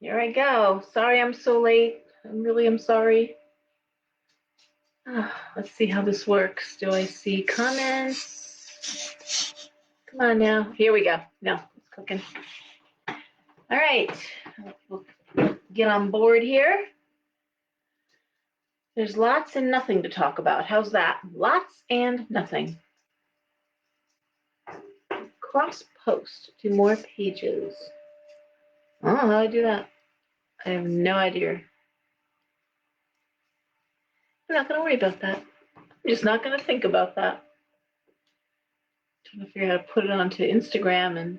Here I go. Sorry I'm so late. I'm sorry. Let's see how this works. Do I see comments? Come on now. Here we go. No, it's cooking. All right. We'll get on board here. There's lots and nothing to talk about. How's that? Lots and nothing. Cross post to more pages. Oh, how do I do that? I have no idea. I'm not going to worry about that. I'm just not going to think about that. Trying to figure out how to put it onto Instagram and.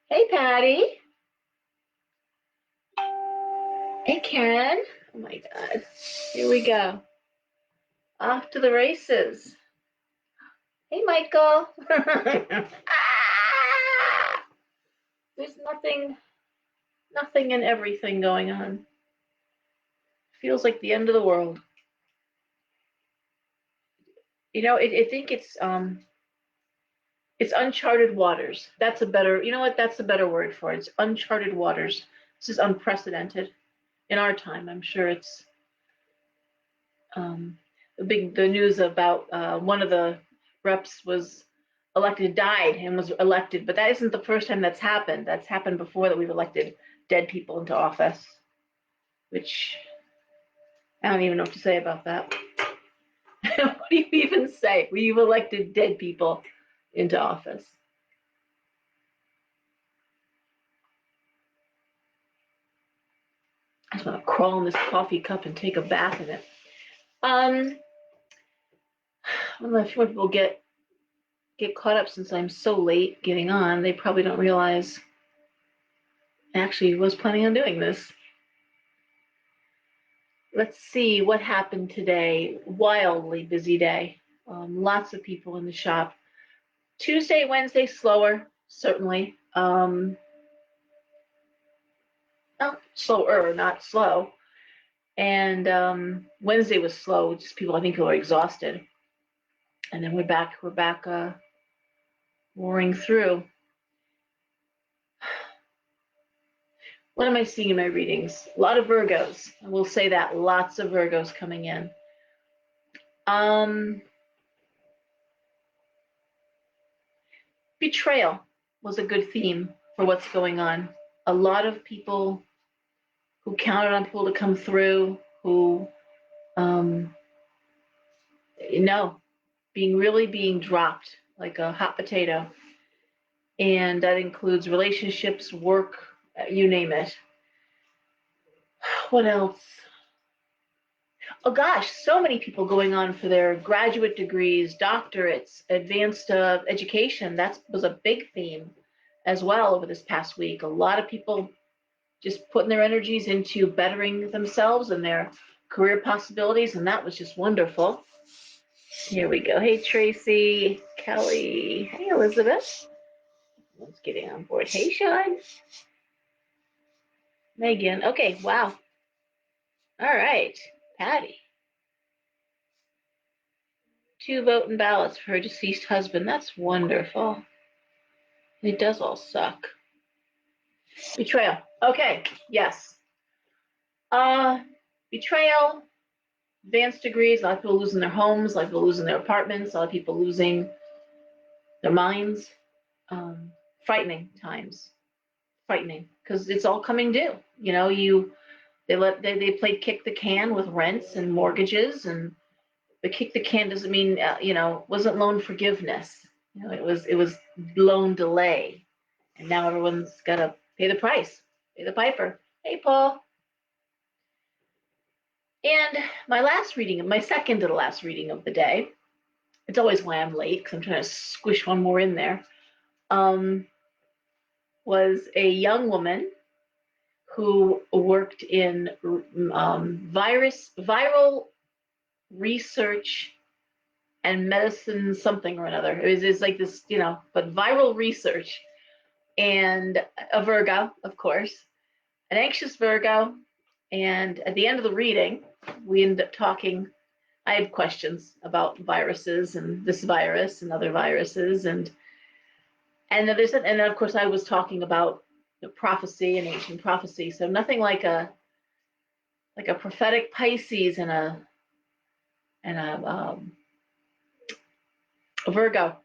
Hey, Patty. Hey, Karen. Oh my God. Here we go. Off to the races. Hey, Michael. There's nothing and everything going on. Feels like the end of the world. You know, I think it's uncharted waters. That's a better, you know what? That's a better word for it. It's uncharted waters. This is unprecedented in our time. I'm sure it's the news about one of the reps was elected, died and was elected, but that isn't the first time that's happened. That's happened before that we've elected dead people into office, which I don't even know what to say about that. What do you even say? We've elected dead people into office. I just want to crawl in this coffee cup and take a bath in it. I don't know if more people get caught up since I'm so late getting on. They probably don't realize I actually was planning on doing this. Let's see what happened today. Wildly busy day. Lots of people in the shop. Tuesday, Wednesday, slower, certainly. Slower, not slow. And Wednesday was slow, just people, I think, who are exhausted. And then we're back roaring through. What am I seeing in my readings? A lot of Virgos. I will say that. Lots of Virgos coming in. Betrayal was a good theme for what's going on. A lot of people who counted on people to come through, who, being dropped like a hot potato. And that includes relationships, work, you name it. What else? Oh gosh, so many people going on for their graduate degrees, doctorates, advanced education. That was a big theme as well over this past week. A lot of people just putting their energies into bettering themselves and their career possibilities, and that was just wonderful. Here we go. Hey, Tracy, Kelly. Hey, Elizabeth. Let's get on board. Hey, Sean. Megan. Okay, wow. All right, Patty. 2 vote and ballots for her deceased husband. That's wonderful. It does all suck. Betrayal. Okay, yes. Betrayal, advanced degrees, a lot of people losing their homes, a lot of people losing their apartments, a lot of people losing their minds. Frightening times. Frightening, because it's all coming due. You know, they played kick the can with rents and mortgages, and the kick the can doesn't mean wasn't loan forgiveness. You know, it was loan delay, and now everyone's got to pay the price, pay the piper. Hey, Paul. And my second to the last reading of the day. It's always why I'm late, because I'm trying to squish one more in there. Was a young woman who worked in viral research and medicine something or another. It's like this, but viral research, and a Virgo, of course, an anxious Virgo. And at the end of the reading, we ended up talking. I had questions about viruses and this virus and other viruses, and then of course I was talking about prophecy, an ancient prophecy. So nothing like a prophetic Pisces and a Virgo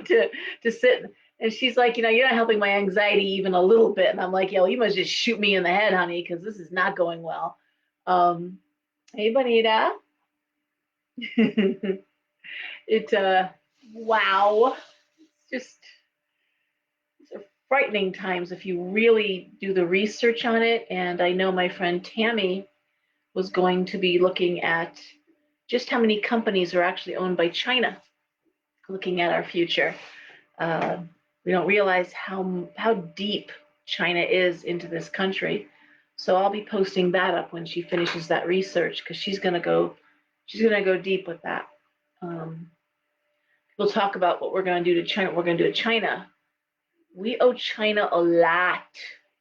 to sit. And she's like, you're not helping my anxiety even a little bit. And I'm like, yo, you must just shoot me in the head, honey, because this is not going well. Hey, Bonita. It wow. It's just these are frightening times if you really do the research on it. And I know my friend Tammy was going to be looking at just how many companies are actually owned by China, looking at our future. Uh, we don't realize how deep China is into this country. So I'll be posting that up when she finishes that research because she's gonna go deep with that. Um, we'll talk about what we're gonna do to China. What we're gonna do to China. We owe China a lot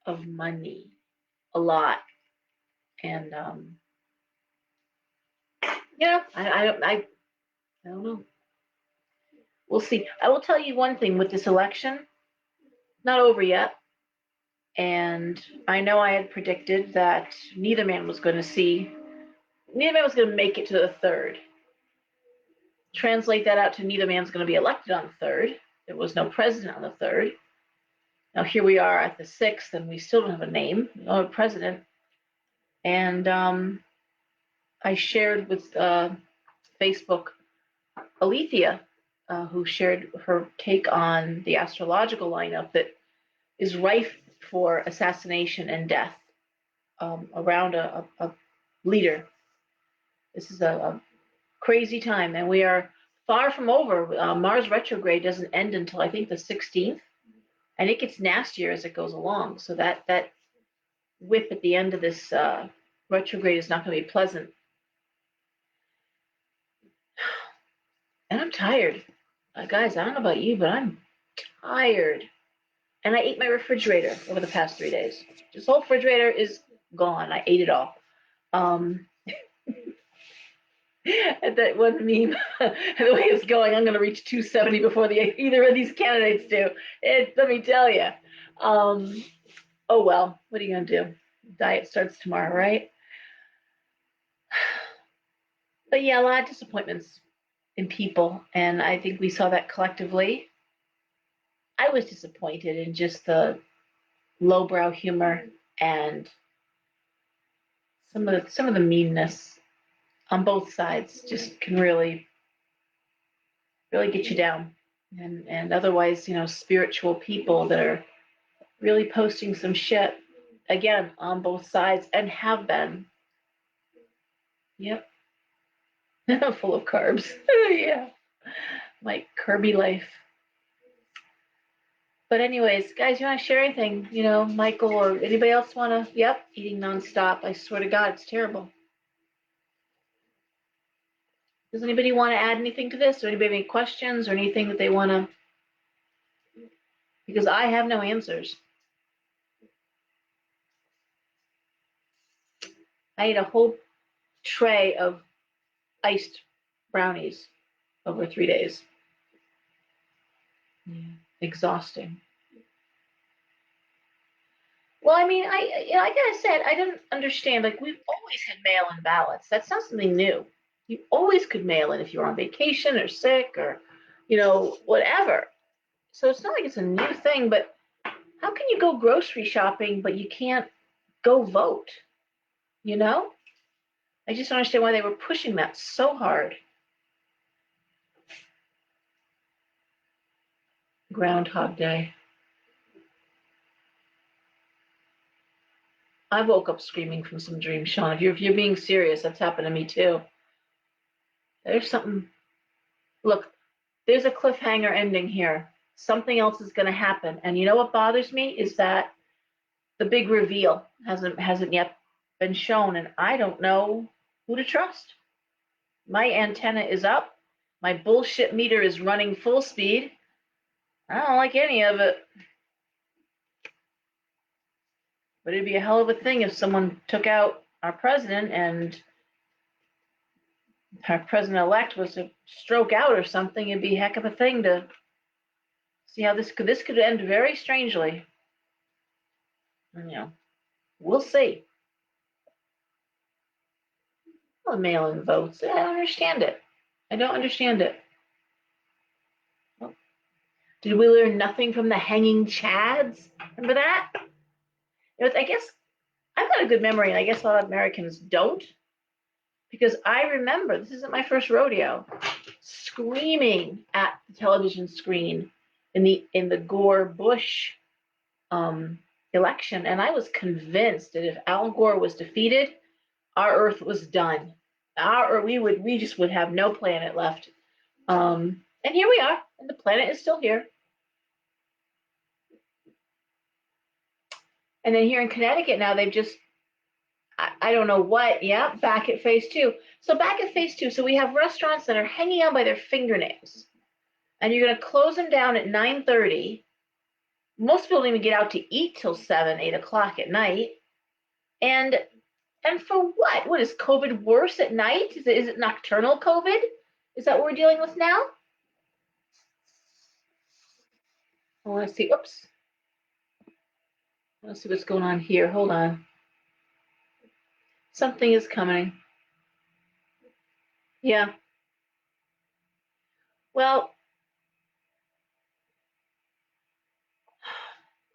of money, a lot, and I don't know. We'll see. I will tell you one thing with this election, not over yet. And I know I had predicted that neither man was going to make it to the third. Translate that out to neither man's going to be elected on the third. There was no president on the third. Now here we are at the sixth, and we still don't have a name, no president. And I shared with Facebook Alethea, who shared her take on the astrological lineup that is rife for assassination and death around a leader. This is a crazy time, and we are far from over. Mars retrograde doesn't end until I think the 16th, and it gets nastier as it goes along. So that whip at the end of this retrograde is not going to be pleasant. And I'm tired, guys. I don't know about you, but I'm tired. And I ate my refrigerator over the past 3 days. This whole refrigerator is gone. I ate it all. That one meme, the way it's going, I'm going to reach 270 before either of these candidates do. Let me tell you. Oh well, what are you going to do? Diet starts tomorrow, right? But yeah, a lot of disappointments in people, and I think we saw that collectively. I was disappointed in just the lowbrow humor and some of the meanness on both sides just can really really get you down. And otherwise, spiritual people that are really posting some shit again on both sides and have been. Yep. Full of carbs. Yeah. My Kirby life. But anyways, guys, you want to share anything? Michael or anybody else want to? Yep, eating nonstop. I swear to God, it's terrible. Does anybody want to add anything to this? Or anybody have any questions or anything that they want to? Because I have no answers. I ate a whole tray of iced brownies over 3 days. Yeah, exhausting. Well, I mean, like I said, I didn't understand. Like we've always had mail-in ballots. That's not something new. You always could mail in if you were on vacation or sick or, whatever. So it's not like it's a new thing. But how can you go grocery shopping but you can't go vote? You know? I just don't understand why they were pushing that so hard. Groundhog Day. I woke up screaming from some dream, Sean. If you're being serious, that's happened to me too. There's something. Look, there's a cliffhanger ending here. Something else is going to happen, and you know what bothers me is that the big reveal hasn't yet been shown, and I don't know who to trust. My antenna is up. My bullshit meter is running full speed. I don't like any of it. But it'd be a hell of a thing if someone took out our president and our president-elect was to stroke out or something. It'd be a heck of a thing to see how this could end very strangely. We'll see. Well, mail-in votes. I don't understand it. I don't understand it. Did we learn nothing from the hanging chads? Remember that? I guess I've got a good memory, and I guess a lot of Americans don't, because I remember, this isn't my first rodeo, screaming at the television screen in the Gore Bush election, and I was convinced that if Al Gore was defeated, our Earth was done. We just would have no planet left. And here we are, and the planet is still here. And then here in Connecticut now, they've just, I don't know what, yeah, back at phase two. So back at phase two, so we have restaurants that are hanging on by their fingernails, and you're going to close them down at 9:30. Most people don't even get out to eat till 7, 8 o'clock at night. And for what? What is COVID worse at night? Is it nocturnal COVID? Is that what we're dealing with now? I want to see. Oops. Let's see what's going on here. Hold on. Something is coming. Yeah. Well,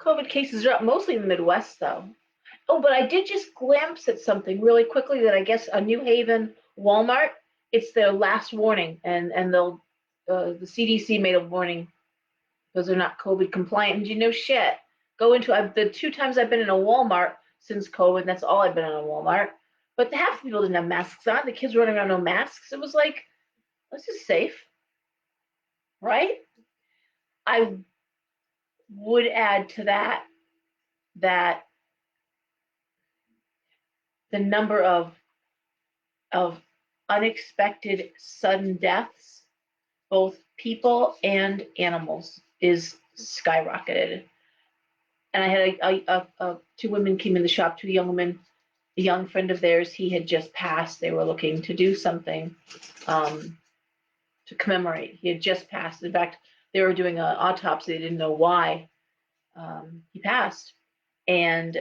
COVID cases are up mostly in the Midwest, though. Oh, but I did just glimpse at something really quickly that I guess a New Haven Walmart, it's their last warning, and the CDC made a warning because they're not COVID compliant. And you know shit, the 2 times I've been in a Walmart since COVID, that's all I've been in a Walmart. But half the people didn't have masks on. The kids running around no masks. It was like, this is safe, right? I would add to that the number of unexpected sudden deaths, both people and animals, is skyrocketed. And I had two women came in the shop, two young women, a young friend of theirs, he had just passed. They were looking to do something to commemorate. He had just passed. In fact, they were doing an autopsy. They didn't know why he passed. And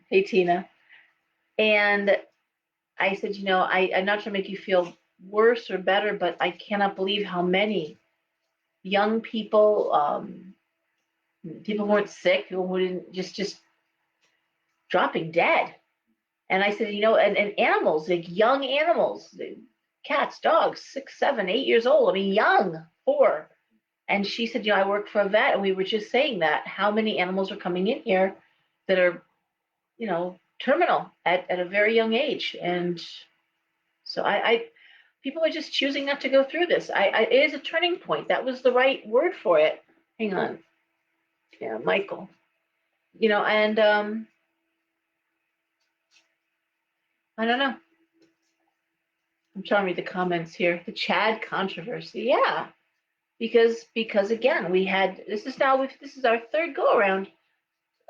hey, Tina. And I said, I'm not trying to make you feel worse or better, but I cannot believe how many young people, people who weren't sick, people who didn't just dropping dead. And I said, and animals, like young animals, cats, dogs, 6, 7, 8 years old. I mean, young, 4. And she said, I work for a vet, and we were just saying that how many animals are coming in here that are, terminal at a very young age. And so people are just choosing not to go through this. It is a turning point. That was the right word for it. Hang on. Yeah, Michael. And I don't know. I'm trying to read the comments here. The Chad controversy. Yeah. Because again, this is our third go around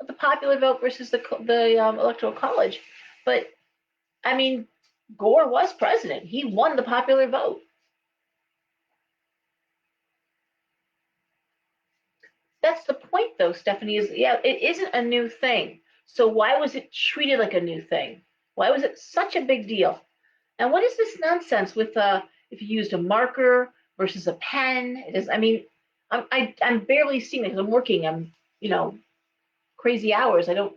of the popular vote versus the electoral college. But I mean, Gore was president. He won the popular vote. That's the point, though, Stephanie, it isn't a new thing. So why was it treated like a new thing? Why was it such a big deal? And what is this nonsense with if you used a marker versus a pen? It is. I mean, I'm barely seeing it because I'm working. I'm crazy hours. I don't.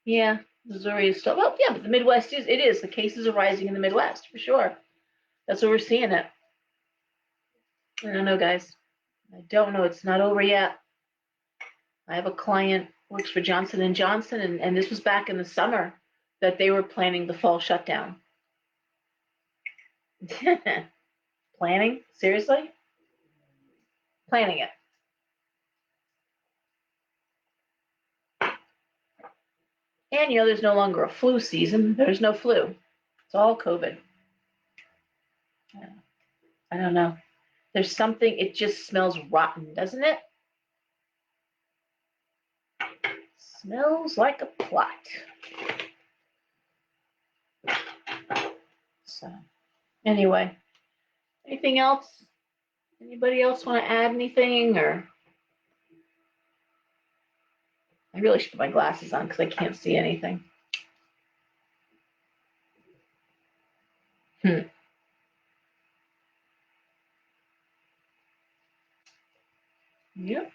Yeah, Missouri is still. Well, yeah, but the Midwest is. The cases are rising in the Midwest for sure. That's where we're seeing it. I don't know, guys. I don't know. It's not over yet. I have a client works for Johnson and Johnson, and this was back in the summer that they were planning the fall shutdown. Planning? Seriously? Planning it. And there's no longer a flu season. There's no flu. It's all COVID. I don't know. There's something, it just smells rotten, doesn't it? Smells like a plot. So, anyway, anything else? Anybody else want to add anything? Or I really should put my glasses on because I can't see anything. Hmm. Yep.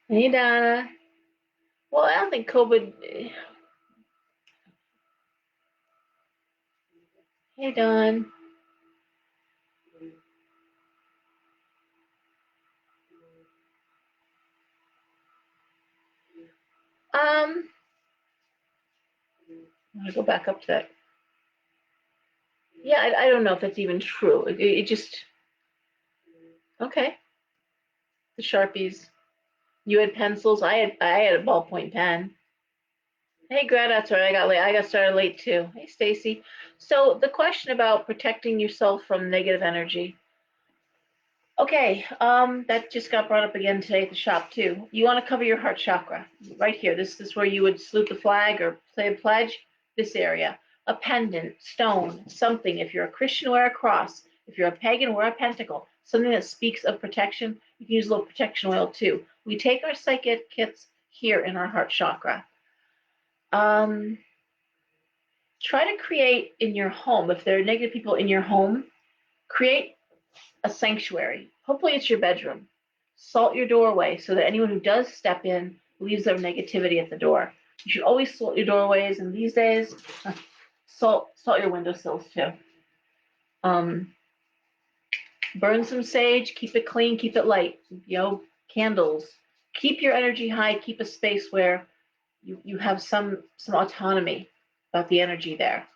Hey, Donna. Well, I don't think COVID. Hey, Don. I'm gonna go back up to that. Yeah, I don't know if that's even true. It just okay. The Sharpies. You had pencils. I had a ballpoint pen. Hey, Greta, sorry I got late. I got started late too. Hey, Stacy. So the question about protecting yourself from negative energy. Okay, that just got brought up again today at the shop too. You want to cover your heart chakra right here. This is where you would salute the flag or play a pledge. This area, a pendant, stone, something. If you're a Christian, wear a cross. If you're a pagan, wear a pentacle. Something that speaks of protection. You can use a little protection oil too. We take our psychic kits here in our heart chakra. Um, Try to create in your home. If there are negative people in your home, create a sanctuary. Hopefully, it's your bedroom. Salt your doorway so that anyone who does step in leaves their negativity at the door. You should always salt your doorways, and these days, salt your windowsills too. Um, Burn some sage, keep it clean, keep it light. Candles. Keep your energy high. Keep a space where you have some autonomy about the energy there.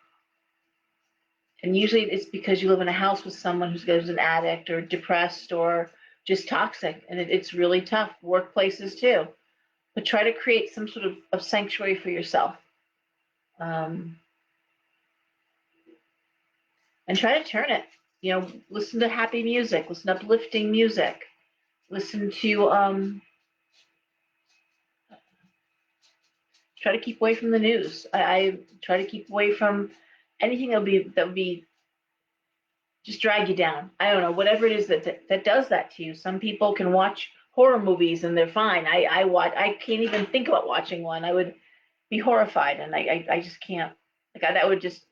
And usually it's because you live in a house with someone who's an addict or depressed or just toxic, and it's really tough. Workplaces too, but try to create some sort of sanctuary for yourself, um, and try to turn it. Listen to happy music, listen to uplifting music, listen to try to keep away from the news. I try to keep away from anything that would be just drag you down. I don't know, whatever it is that does that to you. Some people can watch horror movies and they're fine. I can't even think about watching one. I would be horrified, and I just can't. That would just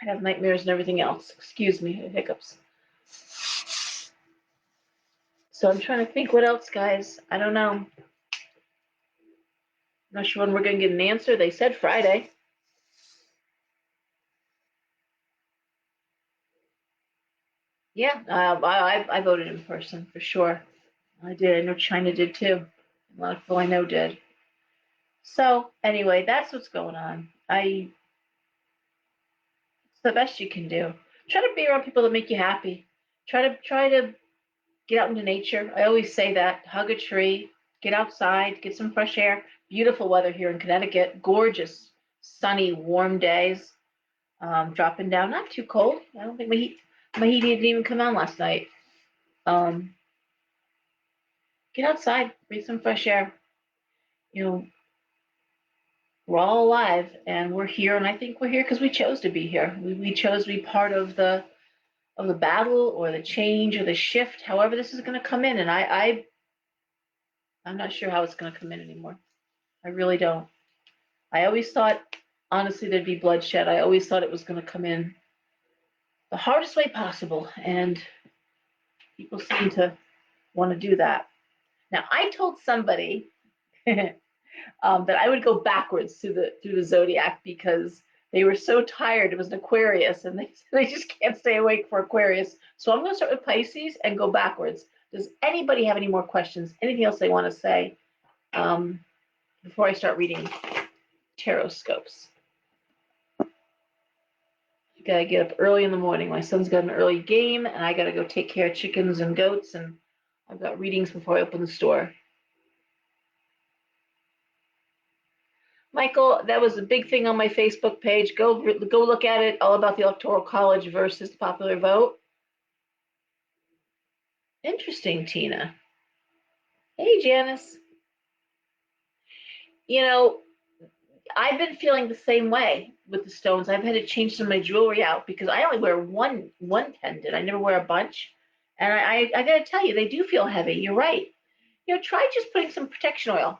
I'd have nightmares and everything else. Excuse me, hiccups. So I'm trying to think what else, guys. I don't know. I'm not sure when we're gonna get an answer. They said Friday. Yeah, I voted in person for sure. I did. I know China did too. A lot of people I know did. So anyway, that's what's going on. It's the best you can do. Try to be around people that make you happy. Try to get out into nature. I always say that. Hug a tree, get outside, get some fresh air. Beautiful weather here in Connecticut. Gorgeous, sunny, warm days. Dropping down, not too cold. I don't think my heat didn't even come on last night. Um, get outside, breathe some fresh air. You know, we're all alive and we're here, and I think we're here because we chose to be here. We chose to be part of the battle or the change or the shift, however this is going to come in. And I'm not sure how it's going to come in anymore. I really don't. I always thought, honestly, there'd be bloodshed. I always thought it was going to come in the hardest way possible, and people seem to want to do that. Now, I told somebody that I would go backwards through the zodiac because they were so tired. It was an Aquarius, and they just can't stay awake for Aquarius. So I'm going to start with Pisces and go backwards. Does anybody have any more questions? Anything else they want to say before I start reading Tarotscopes? You gotta get up early in the morning. My son's got an early game, and I gotta go take care of chickens and goats, and I've got readings before I open the store. Michael, that was a big thing on my Facebook page. Go look at it. All about the Electoral College versus the popular vote. Interesting, Tina. Hey, Janice. You know, I've been feeling the same way with the stones. I've had to change some of my jewelry out because I only wear one pendant. I never wear a bunch, And I got to tell you, they do feel heavy. You're right. Try just putting some protection oil,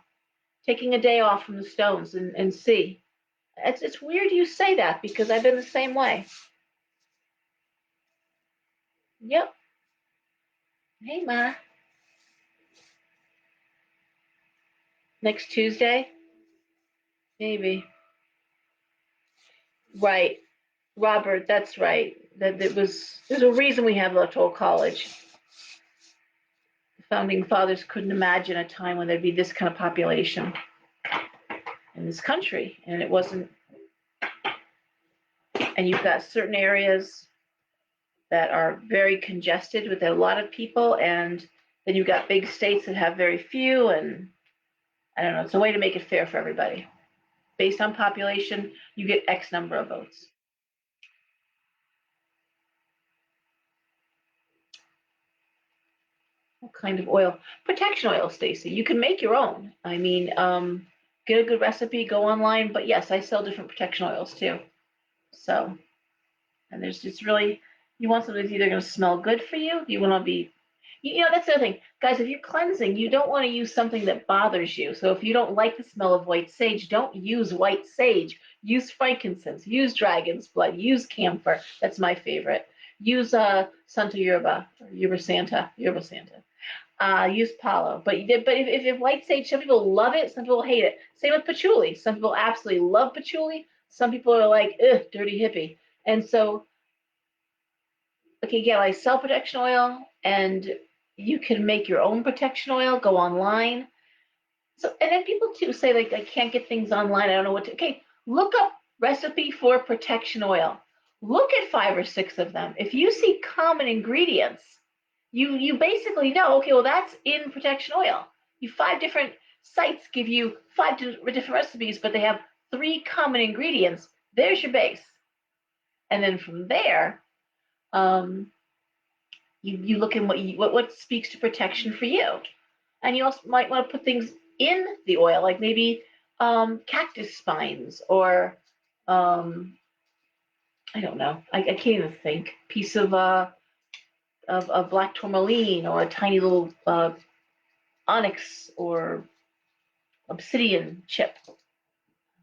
taking a day off from the stones and see. It's weird you say that because I've been the same way. Yep. Hey, Ma. Next Tuesday? Maybe. Right. Robert, that's right. There's a reason we have electoral college. The founding fathers couldn't imagine a time when there'd be this kind of population in this country. And it wasn't, and you've got certain areas that are very congested with a lot of people, and then you've got big states that have very few, and I don't know, it's a way to make it fair for everybody. Based on population, you get X number of votes. What kind of oil? Protection oil, Stacy. You can make your own. I mean, get a good recipe, go online. But yes, I sell different protection oils too. So, and there's just really, you want something that's either going to smell good for you. You want to be, that's the other thing. Guys, if you're cleansing, you don't want to use something that bothers you. So if you don't like the smell of white sage, don't use white sage. Use frankincense, use dragon's blood, use camphor. That's my favorite. Use Santa Yerba, Yerba Santa, Yerba Santa. Use Palo. But if white sage, some people love it, some people hate it. Same with patchouli. Some people absolutely love patchouli. Some people are like, ugh, dirty hippie. And so, okay, yeah, I sell protection oil, and you can make your own protection oil. Go online. So, and then people too say like, I can't get things online. I don't know what to. Okay, look up recipe for protection oil. Look at 5 or 6 of them. If you see common ingredients, you basically know, okay, well, that's in protection oil. 5 different sites give you 5 different recipes, but they have 3 common ingredients. There's your base. And then from there, you look in what speaks to protection for you. And you also might want to put things in the oil, like maybe cactus spines or I don't know. I can't even think. Piece of black tourmaline or a tiny little onyx or obsidian chip.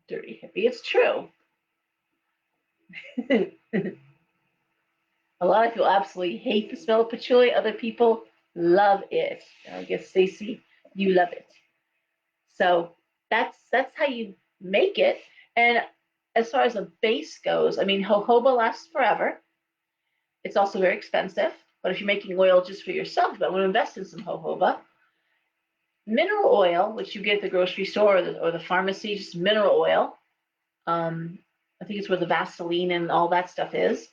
Dirty hippie. It's true. A lot of people absolutely hate the smell of patchouli. Other people love it. I guess Stacy, you love it. So that's how you make it. And as far as the base goes, I mean, jojoba lasts forever. It's also very expensive. But if you're making oil just for yourself, but I want to invest in some jojoba. Mineral oil, which you get at the grocery store or the pharmacy, just mineral oil. I think it's where the Vaseline and all that stuff is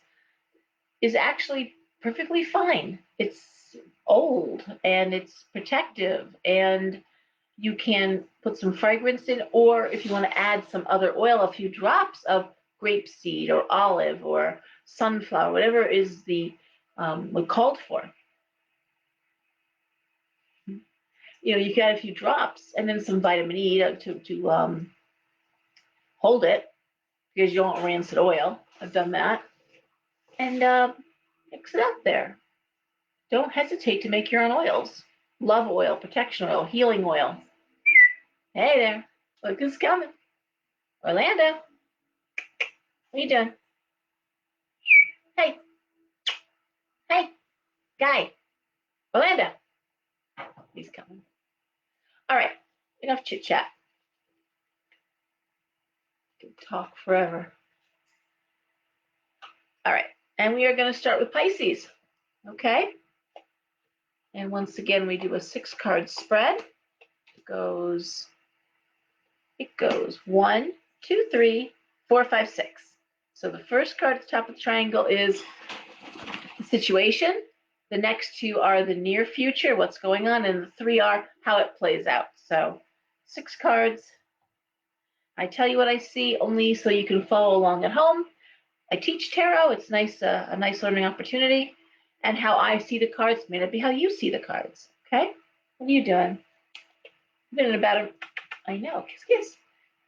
actually perfectly fine. It's old and it's protective, and you can put some fragrance in, or if you want to add some other oil, a few drops of grapeseed or olive or sunflower, whatever is the called for. You can add a few drops and then some vitamin E to hold it because you don't want rancid oil. I've done that. And mix it out there. Don't hesitate to make your own oils. Love oil, protection oil, healing oil. Hey there. Look who's coming. Orlando. What are you doing? Hey. Hey. Guy. Orlando. He's coming. All right. Enough chit chat. Can talk forever. All right. And we are going to start with Pisces. Okay. And once again, we do a 6-card spread. It goes 1, 2, 3, 4, 5, 6. So the first card at the top of the triangle is the situation. The next 2 are the near future, what's going on, and the 3 are how it plays out. So 6 cards. I tell you what I see only so you can follow along at home. I teach tarot. It's nice, a nice learning opportunity. And how I see the cards may not be how you see the cards. Okay? What are you doing? You've been in a better, I know, kiss, kiss.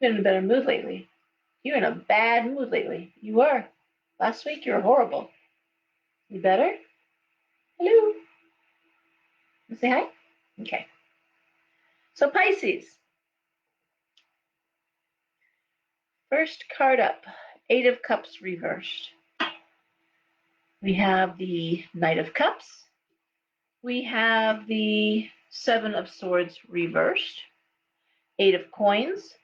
You've been in a better mood lately. You're in a bad mood lately. You were. Last week you were horrible. You better? Hello? Say hi? Okay. So Pisces, first card up, Eight of Cups reversed. We have the Knight of Cups. We have the Seven of Swords reversed. Eight of Coins.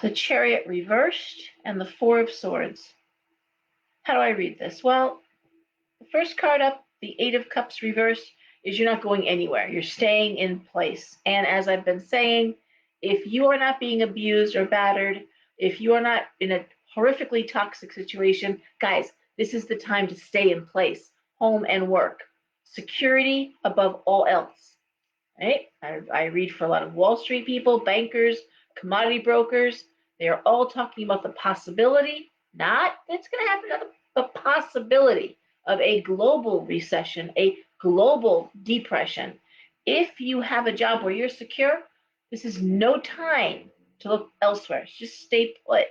The Chariot reversed. And the Four of Swords. How do I read this? Well, the first card up, the Eight of Cups reversed, is you're not going anywhere. You're staying in place. And as I've been saying, if you are not being abused or battered, if you are not in a horrifically toxic situation, guys, this is the time to stay in place, home and work. Security above all else. Right? I read for a lot of Wall Street people, bankers, commodity brokers. They are all talking about the possibility, not it's going to happen, the possibility of a global recession, a global depression. If you have a job where you're secure, this is no time to look elsewhere. Just stay put.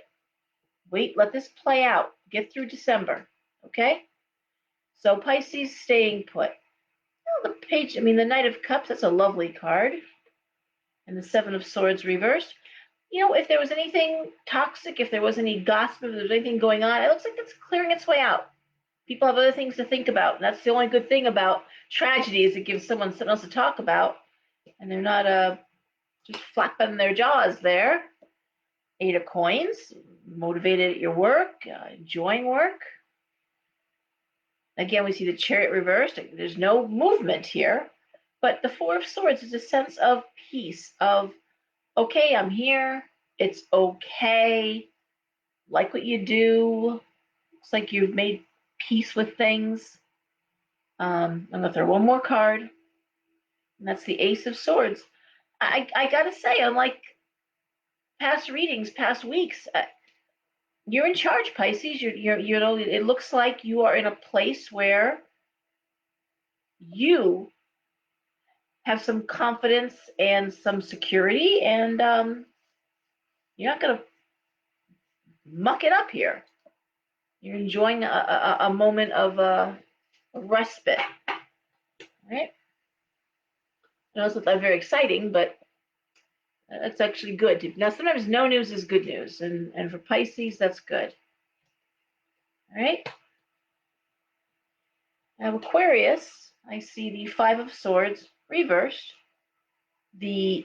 Wait, let this play out. Get through December. Okay? So Pisces staying put. Well, the page, I mean, the Knight of Cups, that's a lovely card. And the Seven of Swords reversed. If there was anything toxic, if there was any gossip, if there was anything going on, it looks like it's clearing its way out. People have other things to think about. And that's the only good thing about tragedy is it gives someone something else to talk about. And they're not just flapping their jaws there. Eight of Coins, motivated at your work, enjoying work. Again, we see the Chariot reversed. There's no movement here. But the Four of Swords is a sense of peace, of, okay, I'm here. It's okay. Like what you do. It's like you've made peace with things. I'm going to throw one more card. And that's the Ace of Swords. I got to say, unlike past readings, past weeks, you're in charge, Pisces. It looks like you are in a place where you have some confidence and some security, and you're not going to muck it up here. You're enjoying a moment of a respite, right? I know it's not very exciting, but that's actually good. Now, sometimes no news is good news, and for Pisces, that's good. All right. Now, Aquarius, I see the Five of Swords reversed, the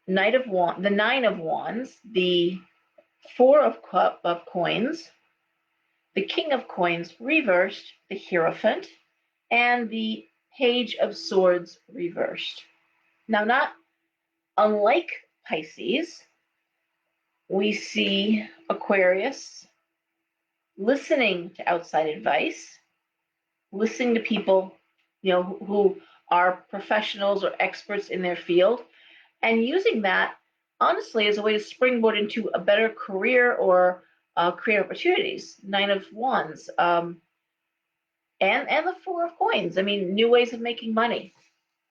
Nine of Wands, the Four of Coins, the King of Coins reversed, the Hierophant, and the Page of Swords reversed. Now, not unlike Pisces, we see Aquarius listening to outside advice, listening to people, who are professionals or experts in their field, and using that honestly as a way to springboard into a better career or create opportunities. Nine of Wands, and the Four of Coins. I mean, new ways of making money,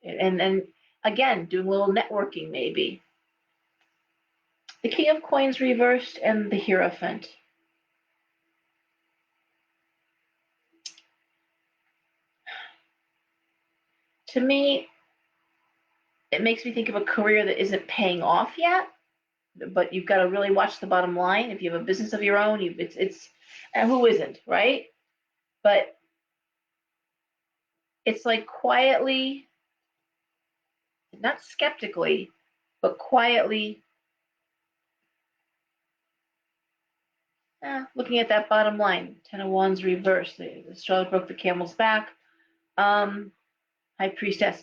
and again, doing a little networking maybe. The King of Coins reversed and the Hierophant. To me, it makes me think of a career that isn't paying off yet, but you've got to really watch the bottom line. If you have a business of your own, it's and who isn't, right? But it's like quietly, not skeptically, but quietly looking at that bottom line. Ten of Wands reversed. The straw that broke the camel's back. High Priestess.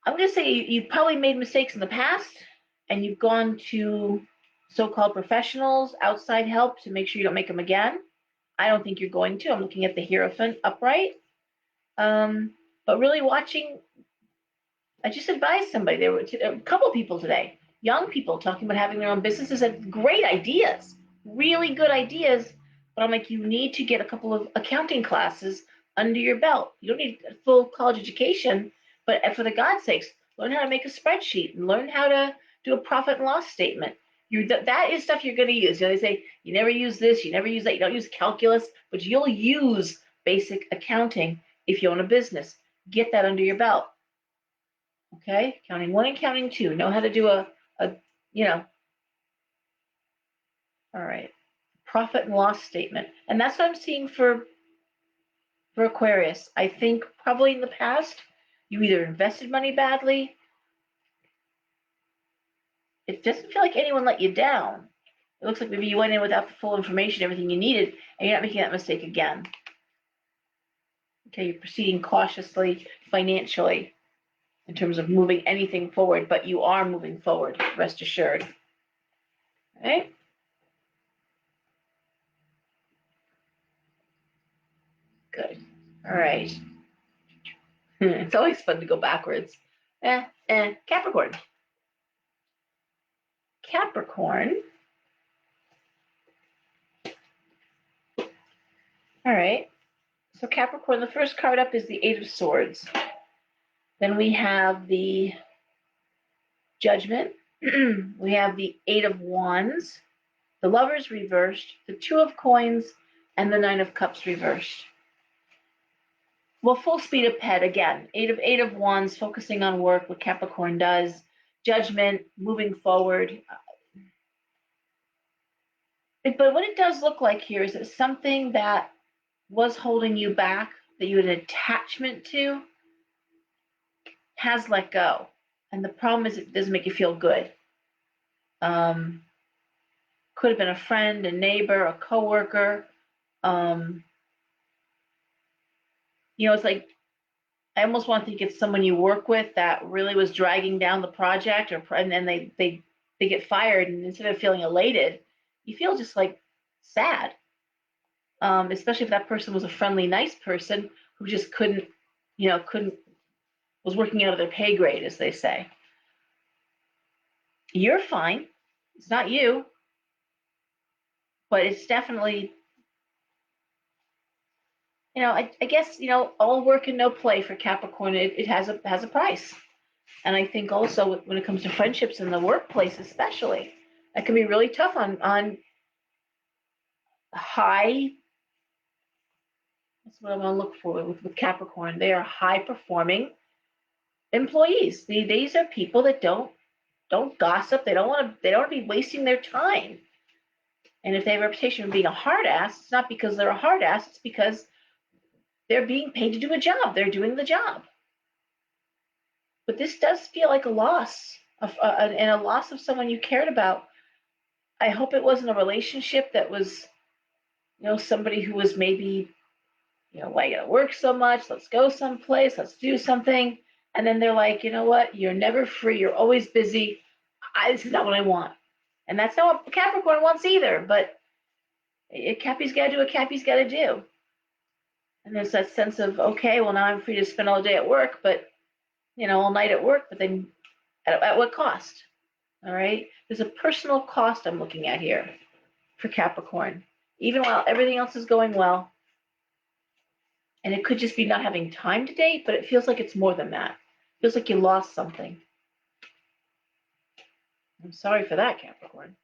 I'm going to say you've probably made mistakes in the past, and you've gone to so-called professionals, outside help to make sure you don't make them again. I don't think you're going to. I'm looking at the Hierophant upright. But really watching, I just advised somebody, there were a couple of people today, young people talking about having their own businesses and great ideas, really good ideas. But I'm like, you need to get a couple of accounting classes under your belt. You don't need a full college education, but for the God's sakes, learn how to make a spreadsheet and learn how to do a profit and loss statement. That is stuff you're going to use. They say you never use this, you never use that, you don't use calculus, but you'll use basic accounting if you own a business. Get that under your belt. Okay, counting one and counting two. Know how to do a you know. All right, profit and loss statement, and that's what I'm seeing for Aquarius. I think probably in the past you either invested money badly. It doesn't feel like anyone let you down. It looks like maybe you went in without the full information, everything you needed, and you're not making that mistake again. Okay, you're proceeding cautiously financially in terms of moving anything forward, but you are moving forward, rest assured. All right? Good. All right. It's always fun to go backwards. Capricorn. Capricorn. All right. So Capricorn, the first card up is the Eight of Swords. Then we have the Judgment. We have the Eight of Wands, the Lovers reversed, the Two of Coins, and the Nine of Cups reversed. Well, full speed ahead again. Eight of Wands, focusing on work, what Capricorn does. Judgment, moving forward. But what it does look like here is that something that was holding you back, that you had an attachment to, has let go. And the problem is it doesn't make you feel good. Could have been a friend, a neighbor, a coworker. It's like I almost want to think it's someone you work with that really was dragging down the project, and then they get fired, and instead of feeling elated, you feel just like sad. Especially if that person was a friendly, nice person who just couldn't was working out of their pay grade, as they say. You're fine. It's not you, but it's definitely, I guess, all work and no play for Capricorn. It has a price. And I think also when it comes to friendships in the workplace, especially, that can be really tough on high. That's what I want to look for with Capricorn. They are high performing employees. These are people that don't gossip. They don't want to be wasting their time. And if they have a reputation of being a hard ass, it's not because they're a hard ass. It's because they're being paid to do a job. They're doing the job. But this does feel like a loss and a loss of someone you cared about. I hope it wasn't a relationship that was, somebody who was maybe, why you gotta work so much? Let's go someplace. Let's do something. And then they're like, you know what? You're never free. You're always busy. This is not what I want. And that's not what Capricorn wants either. But Cappy's got to do what Cappy's got to do. And there's that sense of, okay, well, now I'm free to spend all day at work, but, all night at work, but then at what cost? All right. There's a personal cost I'm looking at here for Capricorn, even while everything else is going well. And it could just be not having time to date, but it feels like it's more than that. It feels like you lost something. I'm sorry for that, Capricorn.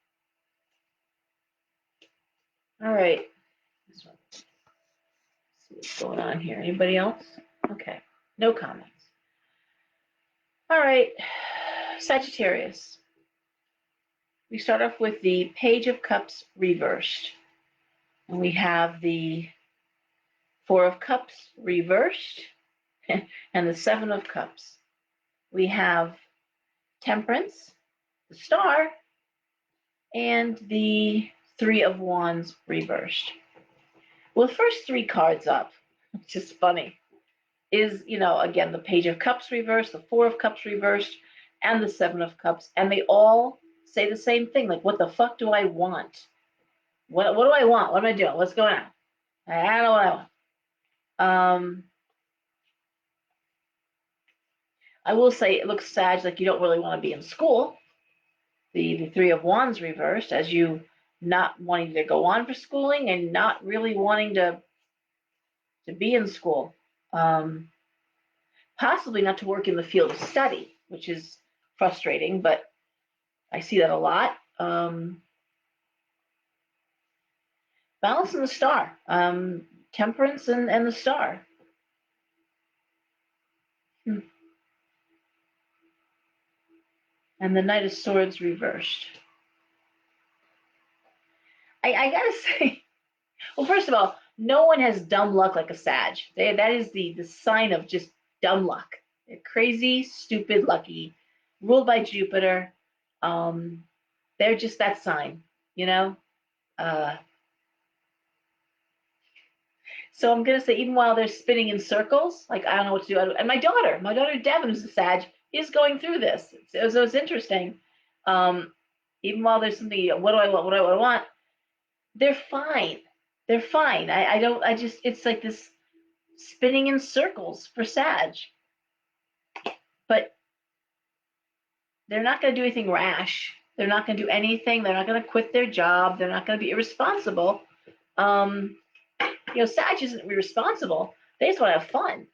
All right. This one. Let's see what's going on here. Anybody else? Okay. No comments. All right. Sagittarius. We start off with the Page of Cups reversed. And we have the Four of Cups reversed and the Seven of Cups. We have Temperance, the Star, and the Three of Wands reversed. Well, the first three cards up, which is funny, is, again, the Page of Cups reversed, the Four of Cups reversed, and the Seven of Cups. And they all say the same thing, like, what the fuck do I want? What do I want? What am I doing? What's going on? I don't know what I want. I will say it looks sad, like you don't really want to be in school. The Three of Wands reversed, as you not wanting to go on for schooling and not really wanting to be in school. Possibly not to work in the field of study, which is frustrating, but I see that a lot. Balance and the Star. Temperance and the Star. And the Knight of Swords reversed. I gotta say, well, first of all, no one has dumb luck like a Sag. That is the sign of just dumb luck. They're crazy, stupid, lucky, ruled by Jupiter. Um, they're just that sign, you know. Uh, so I'm gonna say, even while they're spinning in circles, like I don't know what to do. And my daughter Devin, who's a Sag, is going through this. So it's interesting. Um, even while there's something, what do I want? What do I want? They're fine. They're fine. I don't. I just. It's like this spinning in circles for Sag. But they're not going to do anything rash. They're not going to do anything. They're not going to quit their job. They're not going to be irresponsible. Um, Sag isn't irresponsible. They just want to have fun.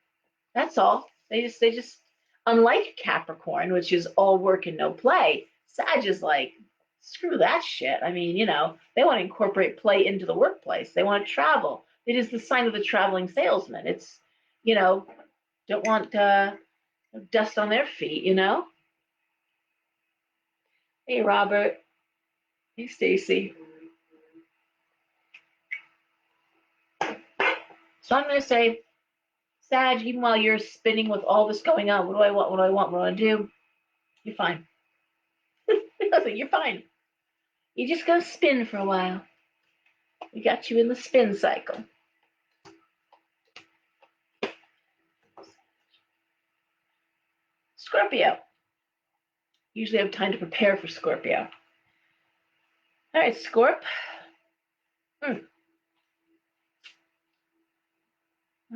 That's all. They just, unlike Capricorn, which is all work and no play, Sag is like, screw that shit. I mean, they want to incorporate play into the workplace. They want to travel. It is the sign of the traveling salesman. It's, you know, don't want dust on their feet. Hey, Robert. Hey, Stacy. So I'm going to say, Sag, even while you're spinning with all this going on, what do I want? What do I want? What do I do? You're fine. You're fine. You're just going to spin for a while. We got you in the spin cycle. Scorpio. Usually have time to prepare for Scorpio. All right, Scorp.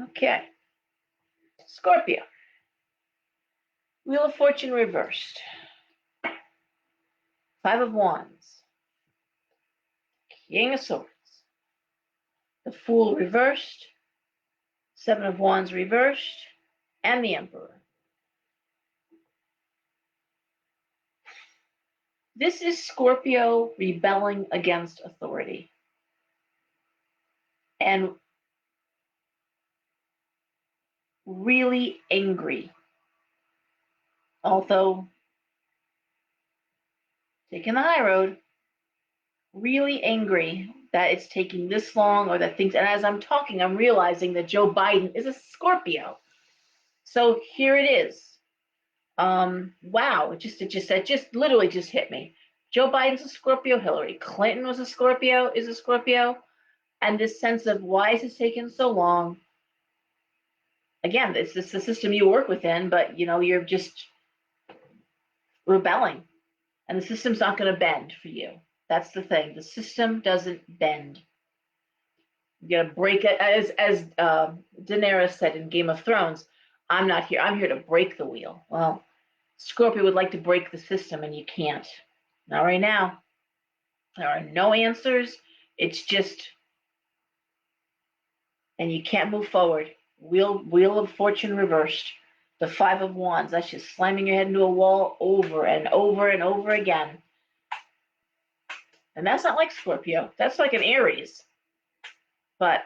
Okay. Scorpio. Wheel of Fortune reversed. Five of Wands. King of Swords. The Fool reversed. Seven of Wands reversed. And the Emperor. This is Scorpio rebelling against authority. And really angry. Although taking the high road, really angry that it's taking this long or that things, and as I'm talking, I'm realizing that Joe Biden is a Scorpio. So here it is. Wow, it just literally just hit me. Joe Biden's a Scorpio, Hillary Clinton was a Scorpio, is a Scorpio, and this sense of why is this taking so long? Again, it's the system you work within, but you're just rebelling, and the system's not going to bend for you. That's the thing. The system doesn't bend. You got to break it, as Daenerys said in Game of Thrones. I'm not here. I'm here to break the wheel. Well, Scorpio would like to break the system, and you can't. Not right now. There are no answers. It's just, and you can't move forward. Wheel of Fortune reversed. The Five of Wands. That's just slamming your head into a wall over and over and over again. And that's not like Scorpio. That's like an Aries. But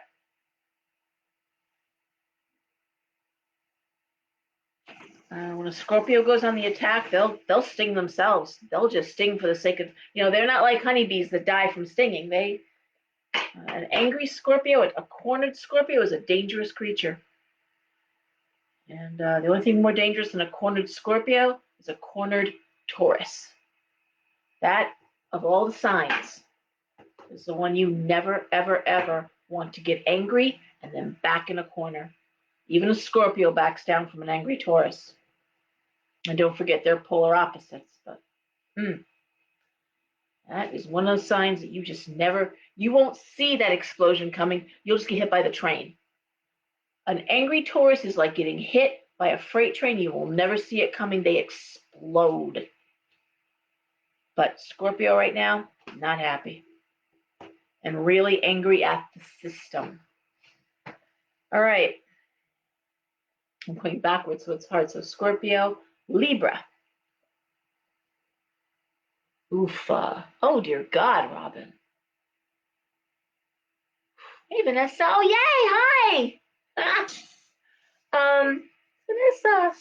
when a Scorpio goes on the attack, they'll sting themselves. They'll just sting for the sake of, they're not like honeybees that die from stinging. An angry Scorpio, a cornered Scorpio is a dangerous creature. And the only thing more dangerous than a cornered Scorpio is a cornered Taurus. That, of all the signs, is the one you never, ever, ever want to get angry and then back in a corner. Even a Scorpio backs down from an angry Taurus. And don't forget, they're polar opposites. But that is one of those signs that you won't see that explosion coming. You'll just get hit by the train. An angry Taurus is like getting hit by a freight train. You will never see it coming. They explode. But Scorpio right now, not happy. And really angry at the system. All right. I'm going backwards, so it's hard. So Scorpio, Libra. Oofa. Oh, dear God, Robin. Hey, Vanessa. Oh, yay. Hi. Vanessa.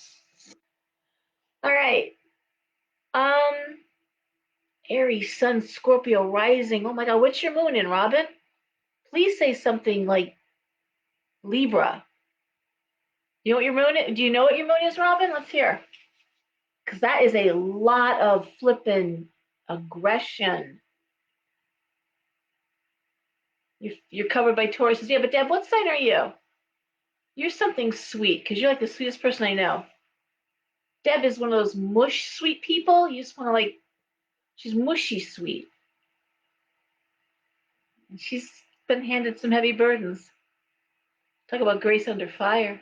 All right. Aries, Sun, Scorpio, rising. Oh my God, what's your moon in, Robin? Please say something like Libra. You know what your moon is? Do you know what your moon is, Robin? Let's hear. Because that is a lot of flippin' aggression. You're covered by Tauruses. Yeah, but Deb, what sign are you? You're something sweet because you're like the sweetest person I know. Deb is one of those mush sweet people. You just want to like, she's mushy sweet. And she's been handed some heavy burdens. Talk about grace under fire.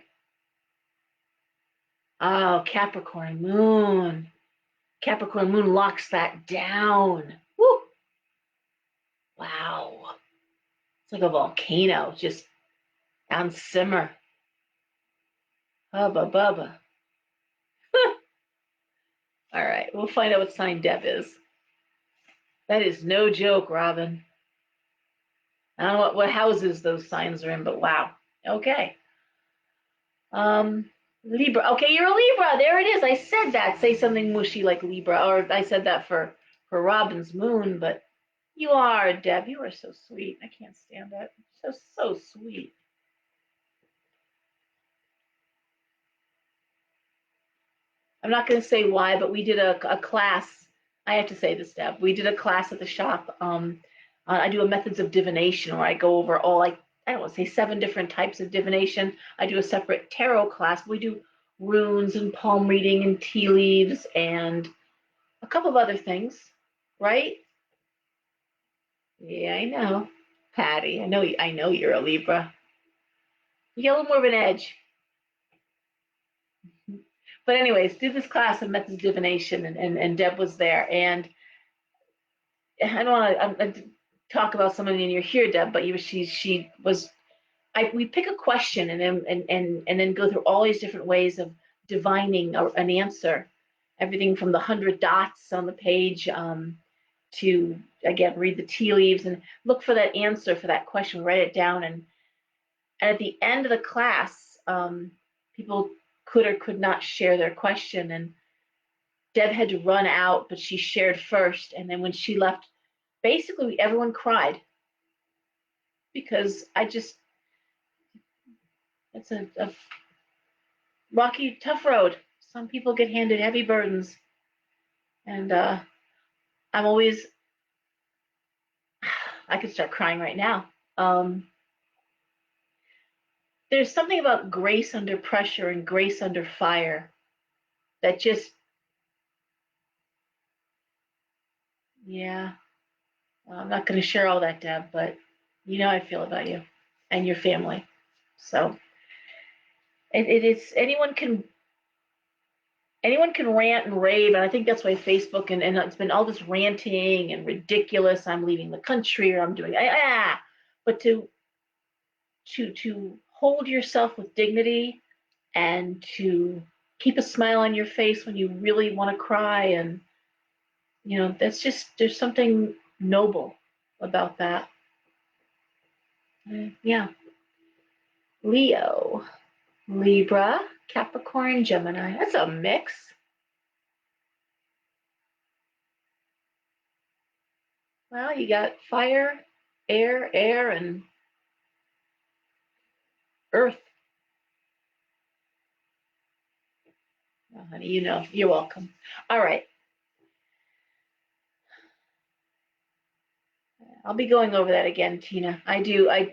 Oh, Capricorn moon. Capricorn moon locks that down. Woo! Wow. It's like a volcano just on simmer. Hubba bubba. All right, we'll find out what sign Deb is. That is no joke, Robin. I don't know what houses those signs are in, but wow. Okay. Libra. Okay, you're a Libra. There it is. I said that. Say something mushy like Libra, or I said that for Robin's moon, but you are, Deb. You are so sweet. I can't stand that. So sweet. I'm not going to say why, but we did a class. I have to say this, Deb. We did a class at the shop. I do a methods of divination where I go over all like I don't want to say 7 different types of divination. I do a separate tarot class. We do runes and palm reading and tea leaves and a couple of other things, right? Yeah, I know, Patty. I know you're a Libra. You get a little more of an edge. But anyways, did this class of methods of divination, and Deb was there, and I don't want to talk about someone in your here, Deb, but she was. We pick a question and then go through all these different ways of divining an answer, everything from the 100 dots on the page to again read the tea leaves and look for that answer for that question, write it down, and at the end of the class, people could or could not share their question, and Deb had to run out, but she shared first, and then when she left, basically everyone cried because I just it's a rocky, tough road. Some people get handed heavy burdens, and I'm always I could start crying right now. There's something about grace under pressure and grace under fire that just yeah. I'm not going to share all that, Deb, but you know how I feel about you and your family. So it is anyone can rant and rave, and I think that's why Facebook and it's been all this ranting and ridiculous. I'm leaving the country or I'm doing but to hold yourself with dignity and to keep a smile on your face when you really want to cry, and that's just there's something noble about that. Yeah. Leo, Libra, Capricorn, Gemini. That's a mix. Well, you got fire, air, and earth. Oh, honey, you're welcome. All right. I'll be going over that again, Tina. I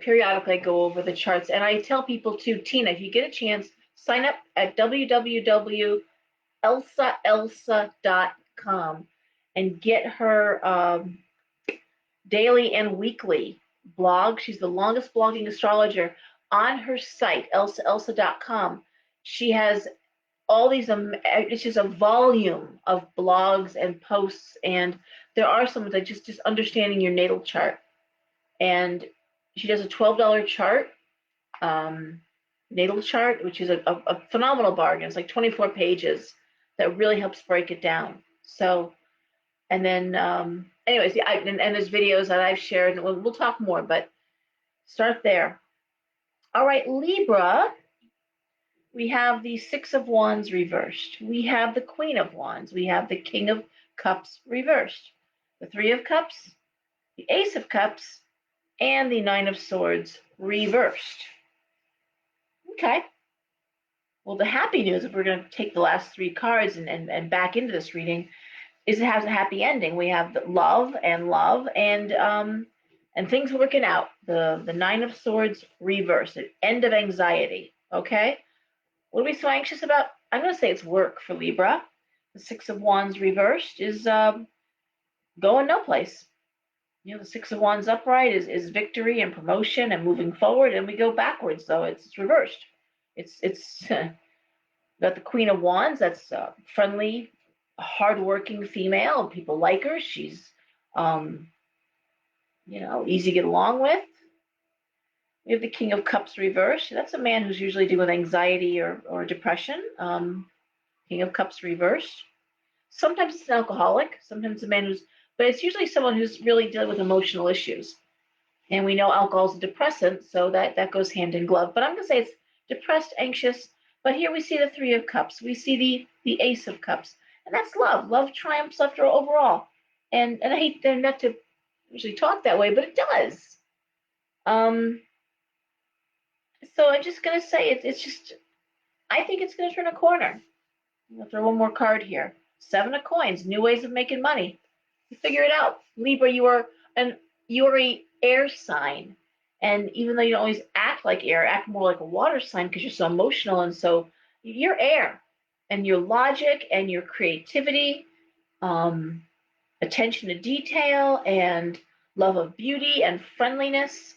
periodically go over the charts, and I tell people too, Tina, if you get a chance, sign up at www.elsaelsa.com and get her daily and weekly blog. She's the longest blogging astrologer on her site, elsaelsa.com. She has all these, it's just a volume of blogs and posts, and there are some that just understanding your natal chart. And she does a $12 chart, natal chart, which is a phenomenal bargain. It's like 24 pages that really helps break it down. So and then, anyways, yeah, and there's videos that I've shared, and we'll talk more, but start there. All right, Libra, we have the Six of Wands reversed. We have the Queen of Wands. We have the King of Cups reversed. The Three of Cups, the Ace of Cups, and the Nine of Swords reversed. Okay. Well, the happy news, if we're going to take the last three cards and back into this reading, is it has a happy ending. We have love and things working out. The Nine of Swords reversed, an end of anxiety. Okay. What are we so anxious about? I'm going to say it's work for Libra. The Six of Wands reversed is going no place. You know, the Six of Wands upright is victory and promotion and moving forward, and we go backwards, though it's reversed. It's got the Queen of Wands. That's a friendly, hardworking female. People like her. She's easy to get along with. We have the King of Cups reversed. That's a man who's usually dealing with anxiety or depression. King of Cups reversed. Sometimes it's an alcoholic. Sometimes a man but it's usually someone who's really dealing with emotional issues. And we know alcohol is a depressant, so that goes hand in glove. But I'm going to say it's depressed, anxious. But here we see the Three of Cups. We see the Ace of Cups. And that's love. Love triumphs after overall. And I hate not to usually talk that way, but it does. So I'm just going to say it's just, I think it's going to turn a corner. I'll throw one more card here. Seven of Coins, new ways of making money. You figure it out. Libra, you are a air sign. And even though you don't always act like air, act more like a water sign because you're so emotional, and so you're air. And your logic and your creativity, attention to detail, and love of beauty and friendliness.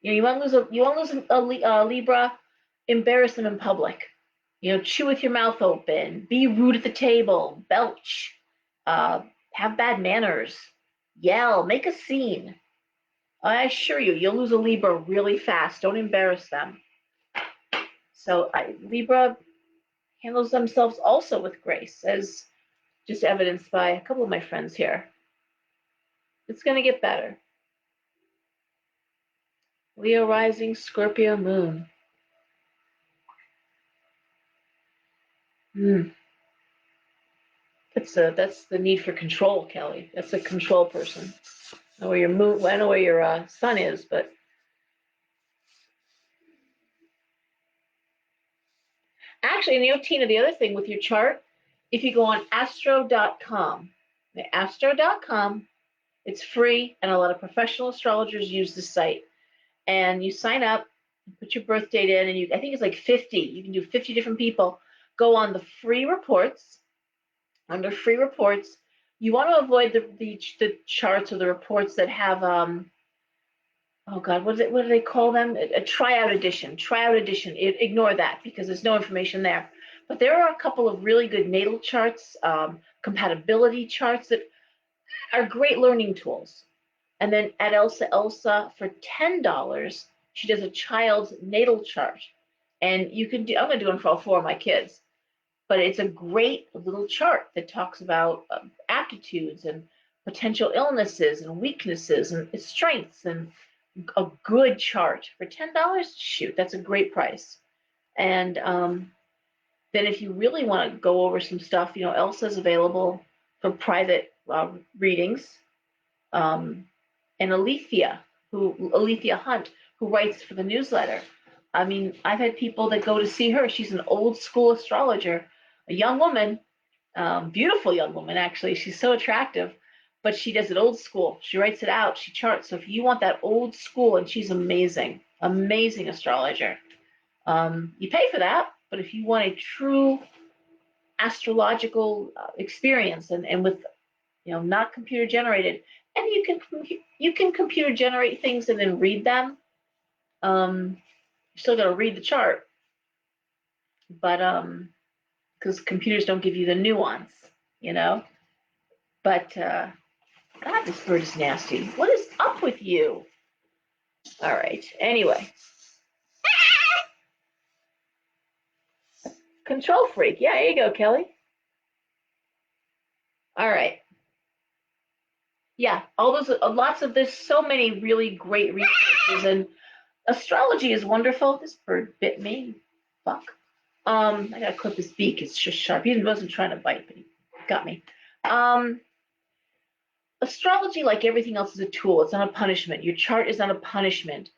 You want to lose a Libra, embarrass them in public. Chew with your mouth open, be rude at the table, belch, have bad manners, yell, make a scene. I assure you, you'll lose a Libra really fast. Don't embarrass them. So Libra handles themselves also with grace, as just evidenced by a couple of my friends here. It's going to get better. Leo rising, Scorpio moon. That's the need for control, Kelly. That's a control person. I know where your moon, I know where your sun is, but actually, Tina, the other thing with your chart, if you go on astro.com, it's free, and a lot of professional astrologers use the site. And you sign up, put your birth date in, and I think it's like 50. You can do 50 different people. Go on the free reports. Under free reports, you want to avoid the charts or the reports that have oh God, what do they call them? A tryout edition. Ignore that because there's no information there. But there are a couple of really good natal charts, compatibility charts that are great learning tools. And then at Elsa for $10, she does a child's natal chart. And you can do, I'm going to do one for all four of my kids. But it's a great little chart that talks about aptitudes and potential illnesses and weaknesses and strengths, and a good chart for $10. Shoot, that's a great price. And then if you really want to go over some stuff, Elsa's available for private readings. And Alethea Hunt, who writes for the newsletter. I mean, I've had people that go to see her. She's an old school astrologer, a young woman, beautiful young woman, actually. She's so attractive, but she does it old school. She writes it out, she charts. So if you want that old school, and she's amazing astrologer. You pay for that, but if you want a true astrological experience and with, not computer generated, and you can computer generate things and then read them. You still got to read the chart, but because computers don't give you the nuance, But God, this bird is nasty. What is up with you? All right. Anyway, control freak. Yeah, there you go, Kelly. All right. Yeah, all those, there's so many really great resources, and astrology is wonderful. This bird bit me. Fuck. I gotta clip his beak. It's just sharp. He wasn't trying to bite, but he got me. Astrology, like everything else, is a tool. It's not a punishment. Your chart is not a punishment.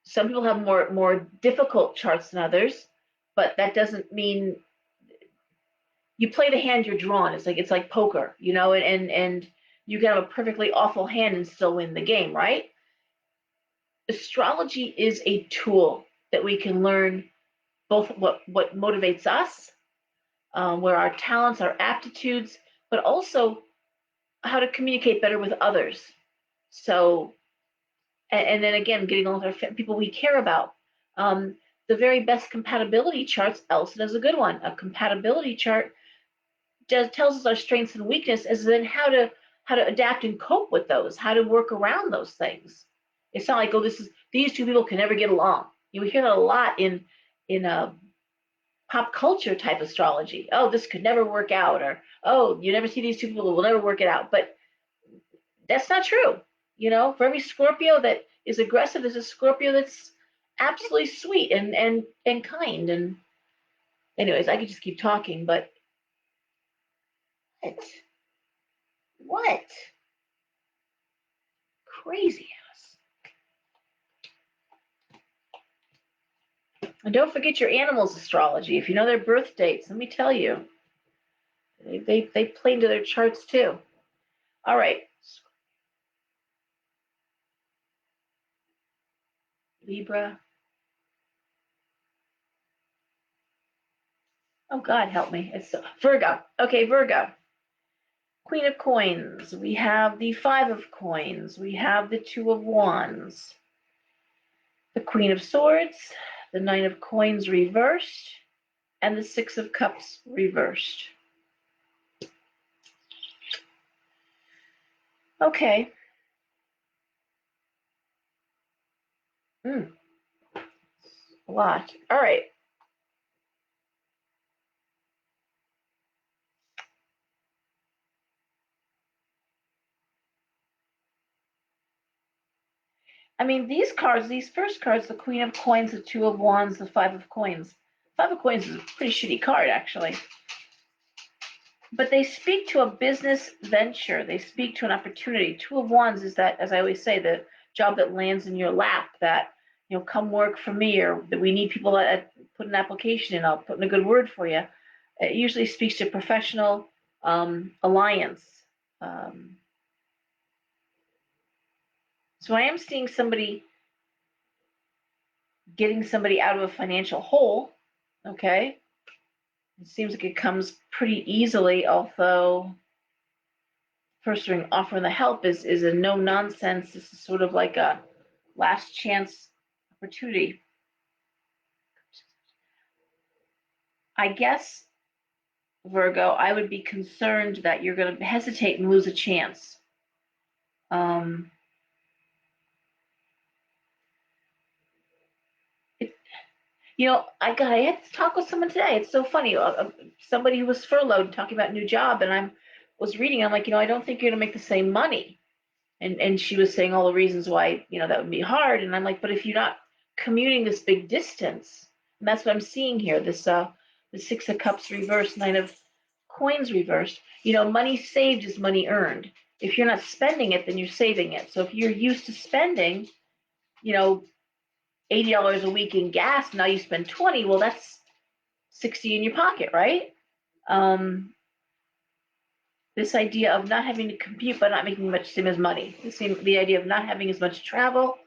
Some people have more difficult charts than others, but that doesn't mean you play the hand you're drawn. It's like poker, and you can have a perfectly awful hand and still win the game, right? Astrology is a tool that we can learn both what motivates us, where our talents, our aptitudes, but also how to communicate better with others. So, and then again, getting along with our people we care about. Um, the very best compatibility charts, Elsa does a good one. A compatibility chart tells us our strengths and weaknesses, and then how to adapt and cope with those, how to work around those things. It's not like, oh, these two people can never get along. You hear that a lot in pop culture type astrology. Oh, this could never work out, or oh, you never see these two people will never work it out. But that's not true. For every Scorpio that is aggressive, there's a Scorpio that's absolutely sweet and kind. And anyways, I could just keep talking, but what? What? Crazy ass. And don't forget your animals' astrology. If you know their birth dates, let me tell you, they play into their charts too. All right, Libra. Oh God, help me. It's Virgo. Okay, Virgo. Queen of Coins. We have the Five of Coins. We have the Two of Wands. The Queen of Swords. The Nine of Coins reversed. And the Six of Cups reversed. Okay. A lot. All right. I mean, these cards, these first cards, the Queen of Coins, the Two of Wands, the Five of Coins. Five of Coins is a pretty shitty card, actually. But they speak to a business venture. They speak to an opportunity. Two of Wands is that, as I always say, the job that lands in your lap, that, come work for me, or that we need people that put an application in, I'll put in a good word for you. It usually speaks to professional alliance. Um, so I am seeing somebody getting somebody out of a financial hole. Okay. It seems like it comes pretty easily, although person offering the help is a no nonsense. This is sort of like a last chance opportunity. I guess, Virgo, I would be concerned that you're going to hesitate and lose a chance. Um, it, I had to talk with someone today. It's so funny. Somebody who was furloughed talking about a new job, and I was reading. I'm like, I don't think you're going to make the same money. And she was saying all the reasons why that would be hard. And I'm like, but if you're not commuting this big distance, and that's what I'm seeing here. The Six of Cups reversed, Nine of Coins reversed. Money saved is money earned. If you're not spending it, then you're saving it. So if you're used to spending, $80 a week in gas, now you spend 20. Well, that's 60 in your pocket, right? Um, this idea of not having to compute but not making much same as money. The idea of not having as much travel.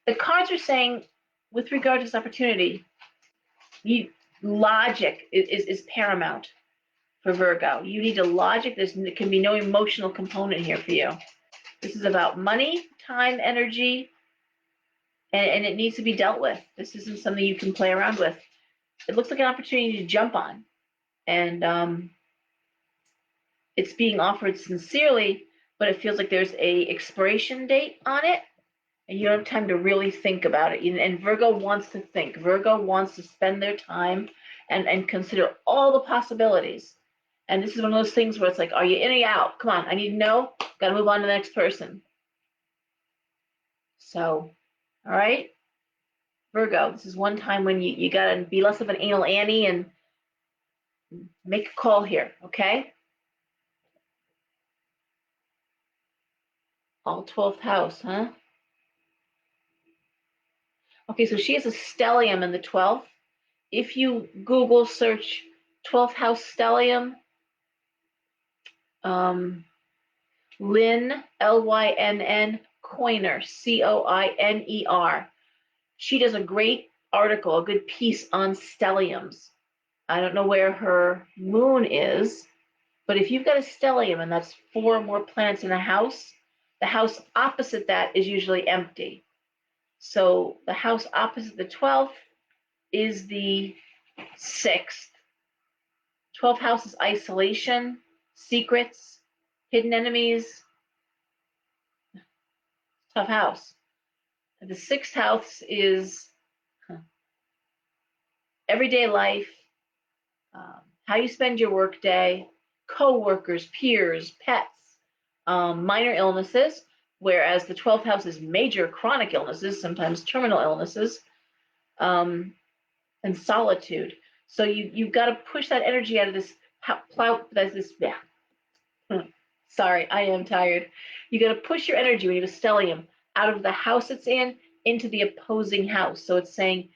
The cards are saying, with regard to this opportunity, logic is paramount for Virgo. You need to logic. There can be no emotional component here for you. This is about money, time, energy, and it needs to be dealt with. This isn't something you can play around with. It looks like an opportunity to jump on, and it's being offered sincerely, but it feels like there's a expiration date on it, and you don't have time to really think about it. And Virgo wants to think. Virgo wants to spend their time and consider all the possibilities. And this is one of those things where it's like, are you in or out? Come on, I need to know. Got to move on to the next person. So, all right, Virgo, this is one time when you got to be less of an anal Annie and make a call here, okay? All 12th house, huh? Okay, so she has a stellium in the 12th. If you Google search 12th house stellium, um, Lynn, Lynn, Coiner, Coiner. She does a great article, a good piece on stelliums. I don't know where her moon is, but if you've got a stellium and that's 4 or more planets in a house, the house opposite that is usually empty. So the house opposite the 12th is the 6th. 12th house is isolation, secrets, hidden enemies, tough house. The 6th house is everyday life, how you spend your workday, co-workers, peers, pets, minor illnesses, whereas the 12th house is major chronic illnesses, sometimes terminal illnesses, um, and solitude. So you've got to push that energy out of this yeah. Sorry, I am tired. You got to push your energy when you have a stellium out of the house it's in into the opposing house. So it's saying,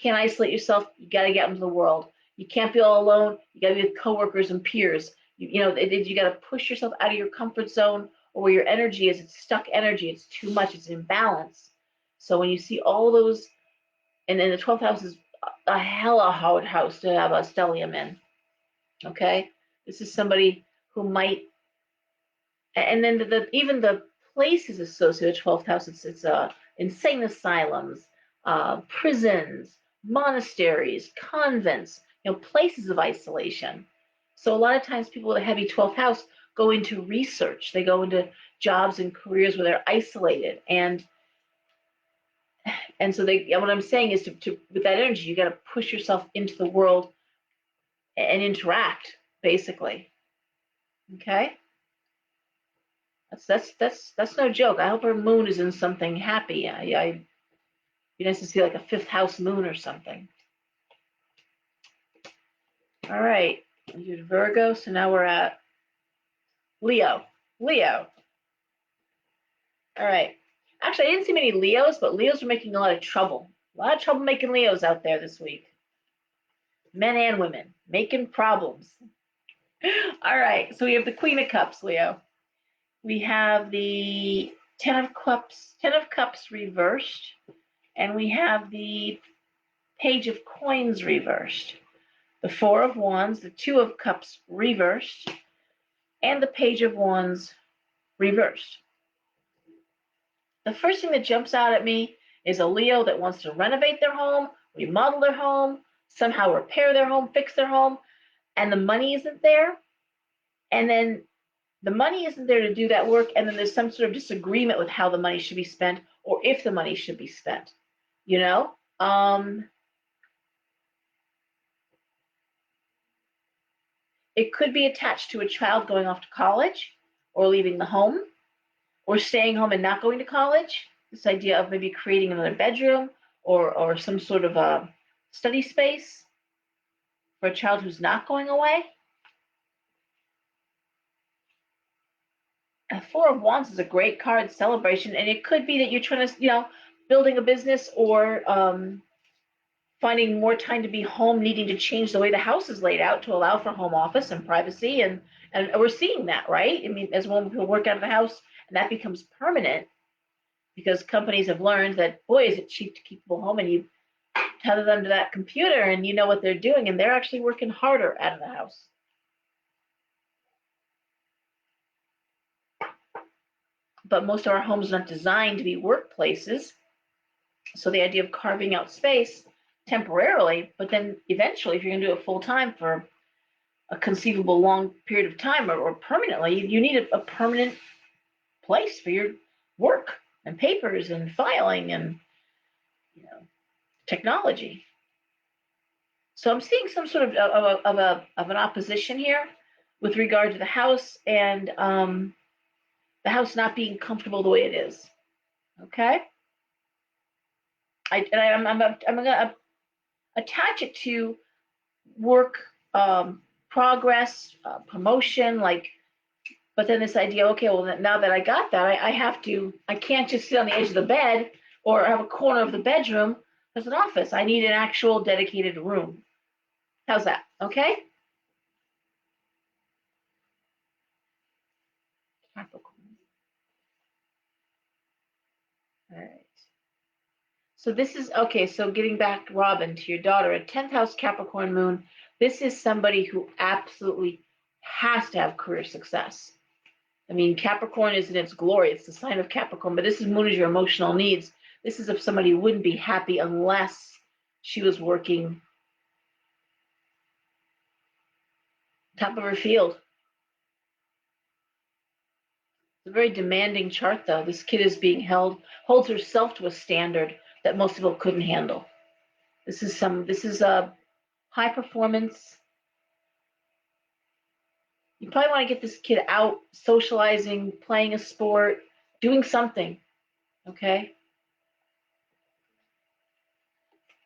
can't isolate yourself. You got to get into the world. You can't be all alone. You got to be with coworkers and peers. You got to push yourself out of your comfort zone or where your energy is. It's stuck energy. It's too much. It's imbalance. So when you see all those, and then the 12th house is a hella hard house to have a stellium in. Okay, this is somebody who might, and then even the places associated with 12th house. It's insane asylums, prisons, monasteries, convents, places of isolation. So a lot of times people with a heavy 12th house go into research. They go into jobs and careers where they're isolated, and so what I'm saying is to with that energy, you got to push yourself into the world and interact, basically. Okay, that's no joke. I hope her moon is in something happy. Be nice to see like a 5th house moon or something. All right, we did Virgo, so now we're at Leo. Leo. All right. Actually, I didn't see many Leos, but Leos are making a lot of trouble. A lot of trouble making Leos out there this week. Men and women making problems. All right, so we have the Queen of Cups, Leo. We have the Ten of Cups reversed, and we have the Page of Coins reversed, the Four of Wands, the Two of Cups reversed, and the Page of Wands reversed. The first thing that jumps out at me is a Leo that wants to renovate their home, remodel their home, somehow repair their home, fix their home, and the money isn't there. And then the money isn't there to do that work, and then there's some sort of disagreement with how the money should be spent or if the money should be spent. You know? It could be attached to a child going off to college or leaving the home or staying home and not going to college. This idea of maybe creating another bedroom or some sort of a study space for a child who's not going away. A Four of Wands is a great card, celebration, and it could be that you're trying to, building a business or finding more time to be home, needing to change the way the house is laid out to allow for home office and privacy, and we're seeing that, right? I mean, as one people work out of the house, and that becomes permanent because companies have learned that, boy, is it cheap to keep people home, and you tether them to that computer, and you know what they're doing, and they're actually working harder out of the house. But most of our homes are not designed to be workplaces, so the idea of carving out space temporarily, but then eventually, if you're going to do it full time for a conceivable long period of time or permanently, you need a permanent place for your work and papers and filing and technology. So I'm seeing some sort of an opposition here with regard to the house and the house not being comfortable the way it is. Okay, I'm going to attach it to work progress, promotion, like But then this idea, okay, well, now that I got that, I can't just sit on the edge of the bed or have a corner of the bedroom as an office. I need an actual dedicated room. How's that? Okay? Capricorn. All right. So this is okay. So getting back, Robin, to your daughter, a 10th house Capricorn moon. This is somebody who absolutely has to have career success. I mean, Capricorn is in its glory. It's the sign of Capricorn, but this is moon is your emotional needs. This is if somebody wouldn't be happy unless she was working top of her field. It's a very demanding chart, though. This kid is being holds herself to a standard that most people couldn't handle. This is a high performance. You probably want to get this kid out, socializing, playing a sport, doing something. Okay?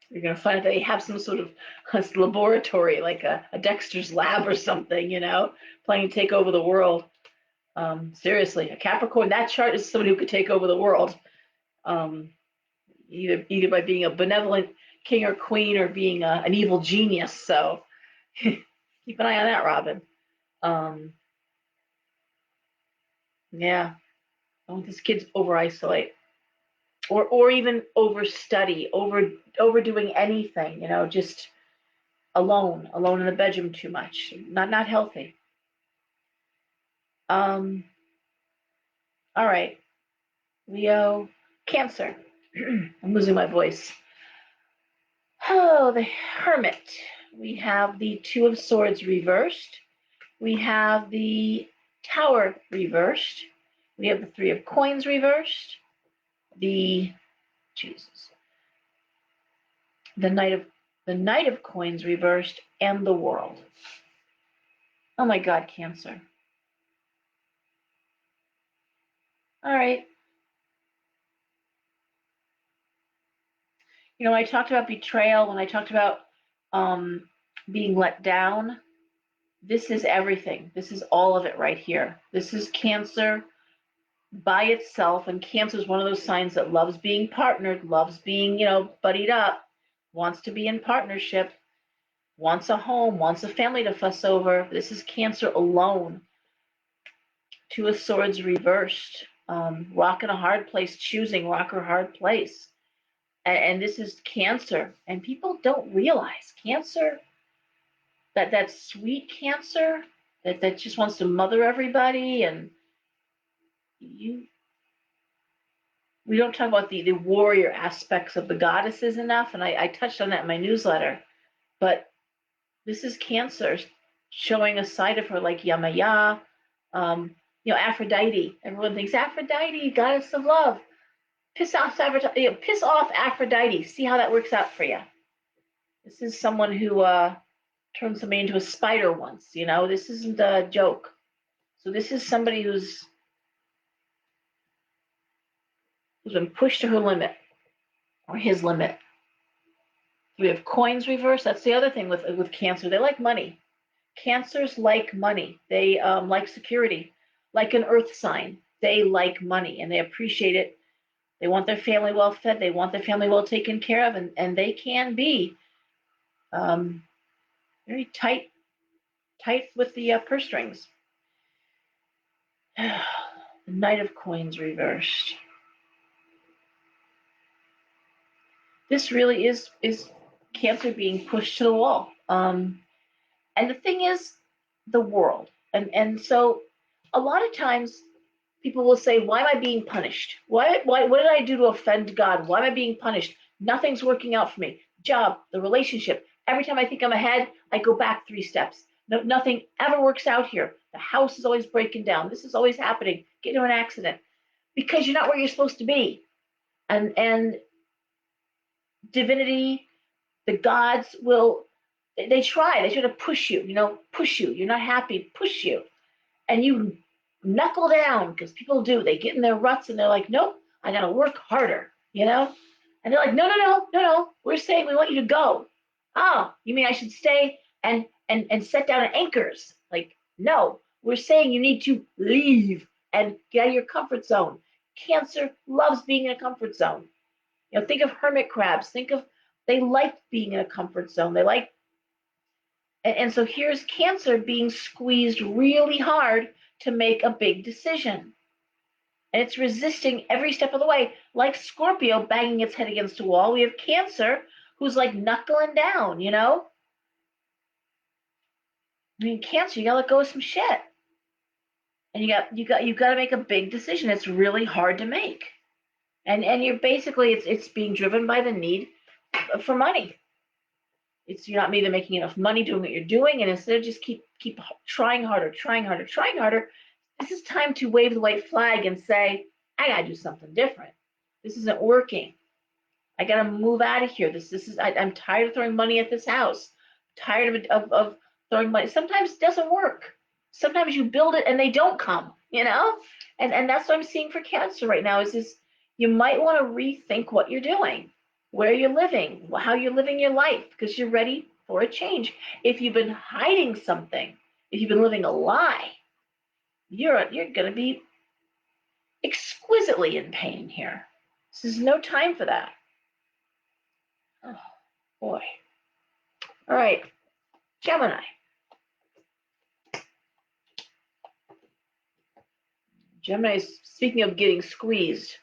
You're going to find that they have some sort of laboratory, like a Dexter's lab or something, playing to take over the world. Seriously, a Capricorn, that chart is somebody who could take over the world, either by being a benevolent king or queen or being an evil genius. So keep an eye on that, Robin. Um, yeah, I want this kid's over isolate or even overstudy, overdoing anything, just alone in the bedroom too much. Not healthy. All right, Leo, Cancer. I'm losing my voice. Oh, the Hermit. We have the Two of Swords reversed. We have the Tower reversed. We have the Three of Coins reversed. The Jesus. The Knight of Coins reversed and the World. Oh my God, Cancer. All right. I talked about betrayal when I talked about um, being let down. This is everything. This is all of it right here. This is Cancer by itself, and Cancer is one of those signs that loves being partnered, loves being, buddied up, wants to be in partnership, wants a home, wants a family to fuss over. This is Cancer alone. Two of Swords reversed. Rock in a hard place, choosing rock or hard place. And this is Cancer. And people don't realize Cancer, that sweet Cancer, that just wants to mother everybody. And you we don't talk about the warrior aspects of the goddesses enough. And I touched on that in my newsletter. But this is Cancer showing a side of her like Yamaya, Aphrodite. Everyone thinks Aphrodite, goddess of love. Piss off Aphrodite. See how that works out for you. This is someone who turned somebody into a spider once. This isn't a joke. So this is somebody who's been pushed to her limit or his limit. We have Coins reversed. That's the other thing with Cancer. They like money. Cancers like money. They like security, like an earth sign. They like money and they appreciate it. They want their family well fed. They want their family well taken care of, and they can be very tight with the purse strings. The Knight of Coins reversed. This really is Cancer being pushed to the wall. And the thing is, the world. And so a lot of times people will say, why am I being punished? What did I do to offend God? Why am I being punished? Nothing's working out for me. Job, the relationship. Every time I think I'm ahead, I go back 3 steps. No, nothing ever works out here. The house is always breaking down. This is always happening. Get into an accident because you're not where you're supposed to be. And divinity, the gods will, they try to push you, push you. You're not happy, push you. And you knuckle down because people do. They get in their ruts and they're like, nope, I got to work harder, And they're like, no. We're saying we want you to go. Oh, you mean I should stay and set down anchors? Like, no, We're saying you need to leave and get out of your comfort zone. Cancer loves being in a comfort zone. Think of hermit crabs. Think of they like being in a comfort zone. They like, and so here's Cancer being squeezed really hard to make a big decision. And it's resisting every step of the way, like Scorpio banging its head against a wall. We have Cancer who's like knuckling down. I mean, Cancer, you gotta let go of some shit. And you got to make a big decision. It's really hard to make. And you're basically it's being driven by the need for money. You're not either making enough money doing what you're doing, and instead of just keep trying harder, trying harder, trying harder, this is time to wave the white flag and say, I gotta do something different. This isn't working. I gotta move out of here. I'm tired of throwing money at this house. Tired of throwing money. Sometimes it doesn't work. Sometimes you build it and they don't come. And that's what I'm seeing for Cancer right now is you might want to rethink what you're doing, where you're living, how you're living your life, because you're ready for a change. If you've been hiding something, if you've been living a lie, you're gonna be exquisitely in pain here. This is no time for that. Oh boy. All right, Gemini. Gemini's, speaking of getting squeezed,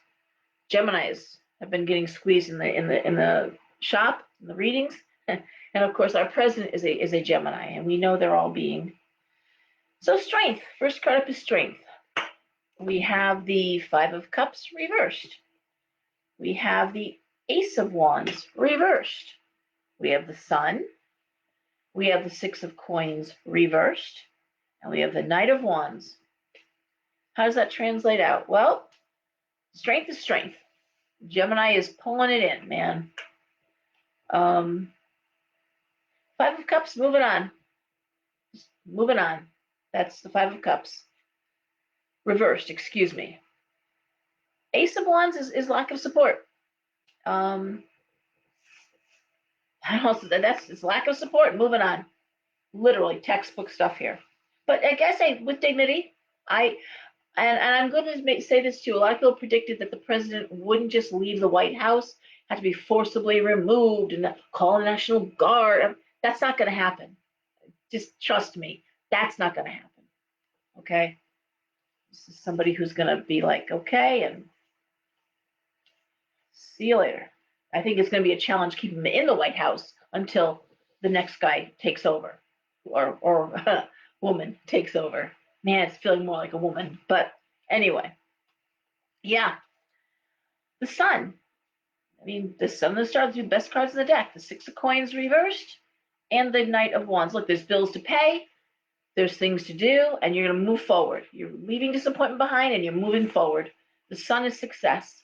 Geminis have been getting squeezed in the shop, in the readings, and of course our president is a Gemini, and we know they're all being so strength. First card up is strength. We have the Five of Cups reversed. We have the Ace of Wands reversed. We have the Sun. We have the Six of Coins reversed, and we have the Knight of Wands. How does that translate out? Well, strength is strength. Gemini is pulling it in, man. Five of Cups, moving on. Moving on. That's the Five of Cups. Reversed, excuse me. Ace of Wands is lack of support. I don't know, it's lack of support. Moving on. Literally textbook stuff here. But I guess with dignity, and I'm going to say this too. A lot of people predicted that the president wouldn't just leave the White House, had to be forcibly removed and call the National Guard. That's not going to happen. Just trust me. That's not going to happen. Okay? This is somebody who's going to be like, okay, and see you later. I think it's going to be a challenge keeping him in the White House until the next guy takes over, or woman takes over. Man, it's feeling more like a woman. But anyway, yeah, the Sun. I mean, the Sun and the Stars are the best cards in the deck. The Six of Coins reversed, and the Knight of Wands. Look, there's bills to pay, there's things to do, and you're going to move forward. You're leaving disappointment behind, and you're moving forward. The Sun is success.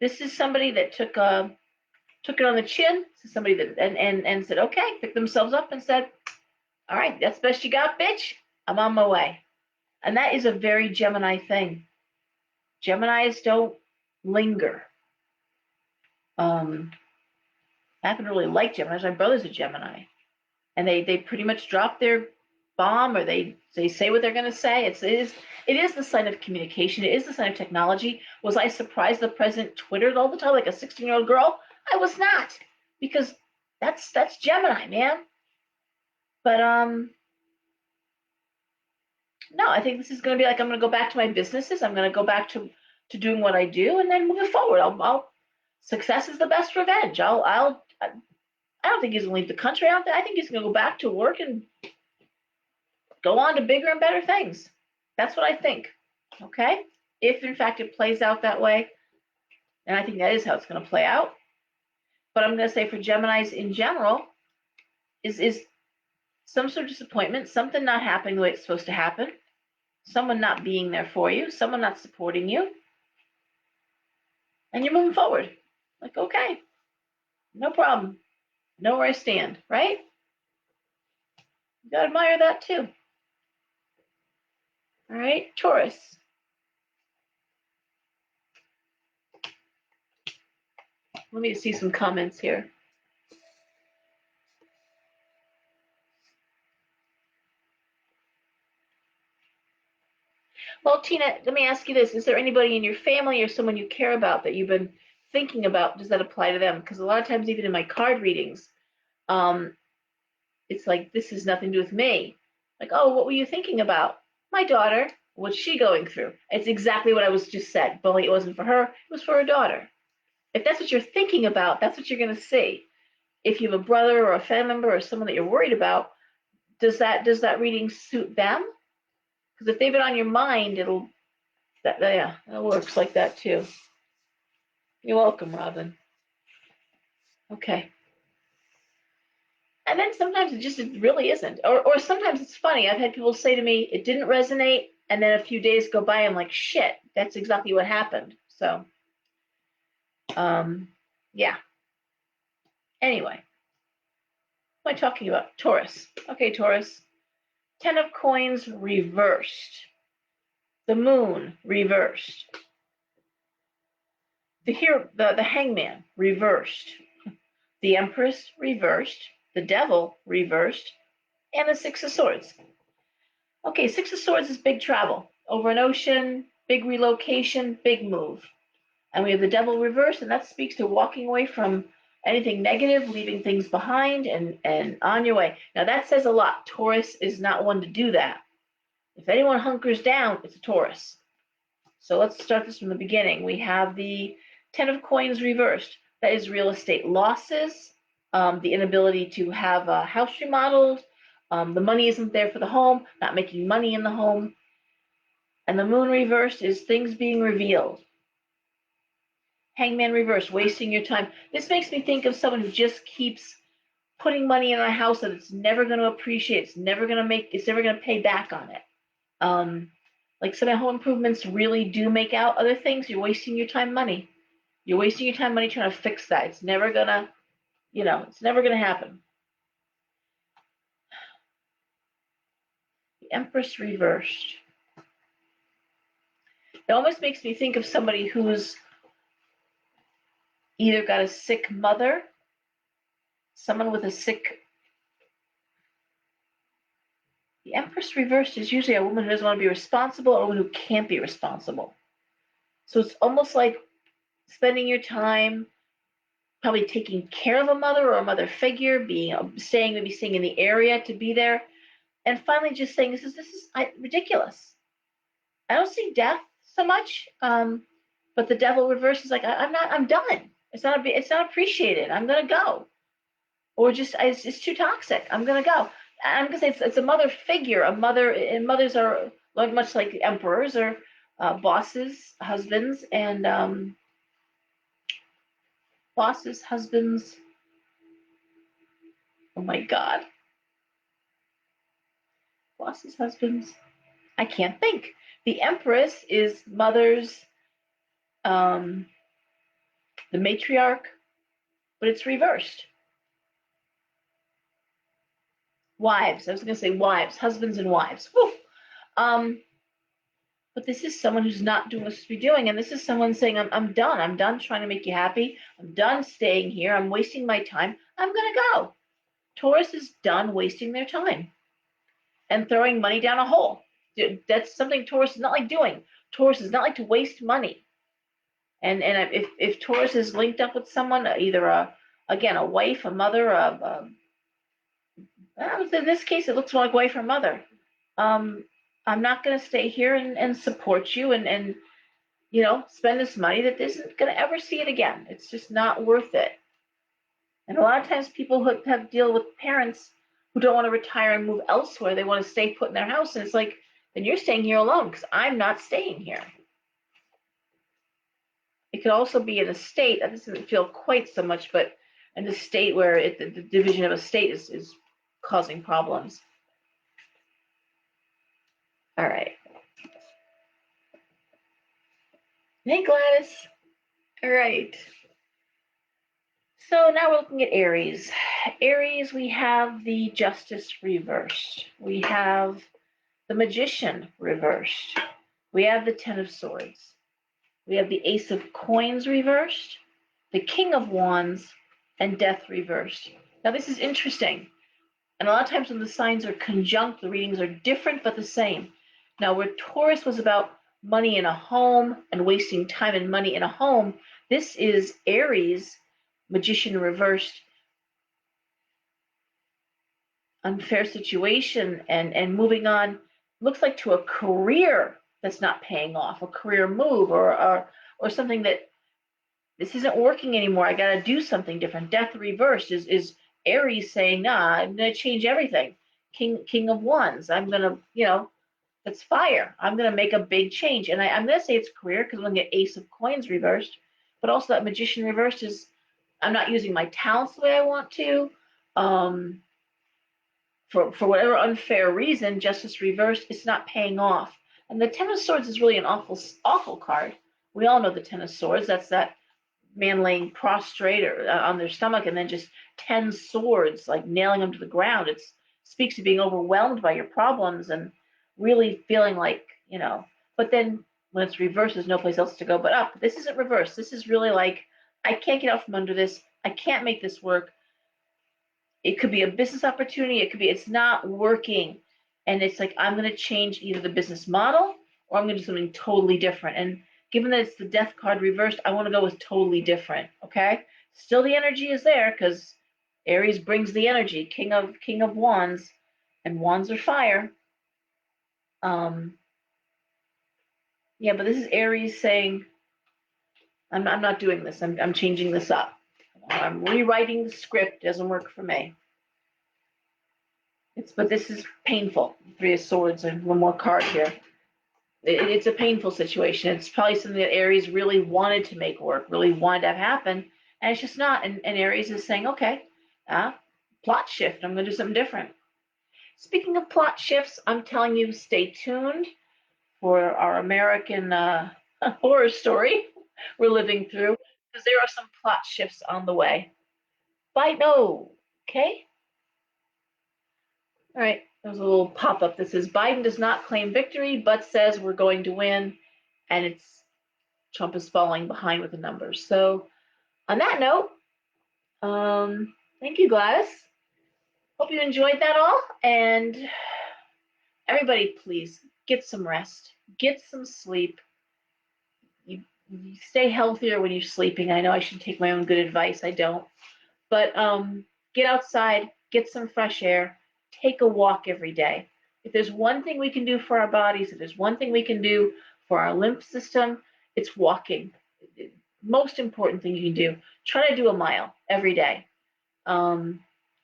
This is somebody that took it on the chin. This is somebody that and said, okay, picked themselves up and said, all right, that's the best you got, bitch. I'm on my way. And that is a very Gemini thing. Geminis don't linger. I happen to really like Geminis. My brother's a Gemini, and they pretty much drop their bomb, or they say what they're going to say. It is the sign of communication. It is the sign of technology. Was I surprised the president twittered all the time like a 16-year-old girl? I was not, because that's Gemini, man. But no, I think this is going to be like, I'm going to go back to my businesses. I'm going to go back to doing what I do, and then moving forward. Success is the best revenge. I don't think he's going to leave the country. I think he's going to go back to work and go on to bigger and better things. That's what I think. Okay? If in fact it plays out that way, and I think that is how it's going to play out. But I'm going to say for Geminis in general, is some sort of disappointment, something not happening the way it's supposed to happen, someone not being there for you, someone not supporting you, and you're moving forward. Like, okay, no problem. Know where I stand, right? You gotta admire that too. All right, Taurus. Let me see some comments here. Well, Tina, let me ask you this. Is there anybody in your family or someone you care about that you've been thinking about? Does that apply to them? Because a lot of times, even in my card readings, um, it's like, this has nothing to do with me. Like, oh, what were you thinking about? My daughter. What's she going through? It's exactly what I was just said, but only it wasn't for her, it was for her daughter. If that's what you're thinking about, that's what you're going to see. If you have a brother or a family member or someone that you're worried about, does that reading suit them? Because if they've been on your mind, yeah, that works like that too. You're welcome, Robin. Okay. And then sometimes it really isn't. Or sometimes it's funny. I've had people say to me, it didn't resonate, and then a few days go by, I'm like, shit, that's exactly what happened. So, um, yeah. Anyway, what am I talking about? Taurus. Okay, Taurus. Ten of Coins reversed. The Moon reversed. The Hangman reversed. The Empress reversed. The Devil reversed. And the Six of Swords. Okay, Six of Swords is big travel. Over an ocean, big relocation, big move. And we have the Devil reversed, and that speaks to walking away from anything negative, leaving things behind, and on your way. Now that says a lot. Taurus is not one to do that. If anyone hunkers down, it's a Taurus. So let's start this from the beginning. We have the Ten of Coins reversed. That is real estate losses, the inability to have a house remodeled, the money isn't there for the home, not making money in the home. And the Moon reversed is things being revealed. Hangman reversed, wasting your time. This makes me think of someone who just keeps putting money in a house that it's never going to appreciate, it's never going to pay back on it. Like some home improvements really do make out other things. You're wasting your time, money. You're wasting your time, money trying to fix that. It's never gonna, it's never gonna happen. The Empress reversed. It almost makes me think of somebody who's either got a sick mother, someone with a sick. The Empress reversed is usually a woman who doesn't want to be responsible or a woman who can't be responsible. So it's almost like spending your time probably taking care of a mother or a mother figure, maybe staying in the area to be there, and finally just saying, this is ridiculous. I don't see death so much, but the Devil reverse is like, I'm done. It's not appreciated. I'm gonna go, or just it's too toxic. I'm gonna go. I'm gonna say it's a mother figure. A mother, and mothers are much like emperors or bosses, husbands, and bosses, husbands. Oh my God, bosses, husbands. I can't think. The Empress is mothers, um, the matriarch, but it's reversed. Wives. I was going to say wives, husbands and wives. Whew. But this is someone who's not doing what they're supposed to be doing, and this is someone saying, I'm done. I'm done trying to make you happy. I'm done staying here. I'm wasting my time. I'm going to go. Taurus is done wasting their time and throwing money down a hole. That's something Taurus is not like doing. Taurus is not like to waste money. And if Taurus is linked up with someone, either a wife, a mother, in this case, it looks more like wife or mother. I'm not going to stay here and support you and spend this money that isn't going to ever see it again. It's just not worth it. And a lot of times people who have deal with parents who don't want to retire and move elsewhere. They want to stay put in their house. And it's like, then you're staying here alone because I'm not staying here. It could also be an estate. That doesn't feel quite so much, but an estate where the division of estate is causing problems. All right. Hey, Gladys. All right. So now we're looking at Aries. Aries, we have the Justice reversed. We have the Magician reversed. We have the Ten of Swords. We have the Ace of Coins reversed, the King of Wands, and Death reversed. Now this is interesting. And a lot of times when the signs are conjunct, the readings are different but the same. Now, where Taurus was about money in a home and wasting time and money in a home, this is Aries, Magician reversed, unfair situation and moving on, looks like to a career that's not paying off, a career move or something that this isn't working anymore. I got to do something different. Death reversed is Aries saying, nah, I'm going to change everything. King of Wands. I'm going to, that's fire. I'm going to make a big change. And I'm going to say it's career because I'm going to get Ace of Coins reversed. But also that Magician reversed is I'm not using my talents the way I want to. Um, for whatever unfair reason, justice reversed, it's not paying off. And the Ten of Swords is really an awful card. We all know the Ten of Swords. That's that man laying prostrate or on their stomach and then just 10 swords like nailing them to the ground. It speaks to being overwhelmed by your problems and really feeling like, but then when it's reversed, there's no place else to go but up. This isn't reversed. This is really like, I can't get out from under this. I can't make this work. It could be a business opportunity. It could be, it's not working. And it's like, I'm going to change either the business model or I'm going to do something totally different. And given that it's the death card reversed, I want to go with totally different. Okay. Still the energy is there because Aries brings the energy, King of Wands, and Wands are fire. Yeah, but this is Aries saying, I'm not doing this. I'm changing this up. I'm rewriting the script. It doesn't work for me. But this is painful. Three of Swords and one more card here. It's a painful situation. It's probably something that Aries really wanted to make work, really wanted to have happen, and it's just not. And Aries is saying, okay, plot shift. I'm going to do something different. Speaking of plot shifts, I'm telling you, stay tuned for our American horror story we're living through, because there are some plot shifts on the way. Bye. No. Okay. All right, there's a little pop-up that says Biden does not claim victory, but says we're going to win, and it's Trump is falling behind with the numbers. So on that note, thank you, Gladys. Hope you enjoyed that all, and everybody, please get some rest, get some sleep. You stay healthier when you're sleeping. I know I should take my own good advice. I don't. But get outside, get some fresh air, take a walk every day. If there's one thing we can do for our bodies, if there's one thing we can do for our lymph system, it's walking. Most important thing you can do. Try to do a mile every day.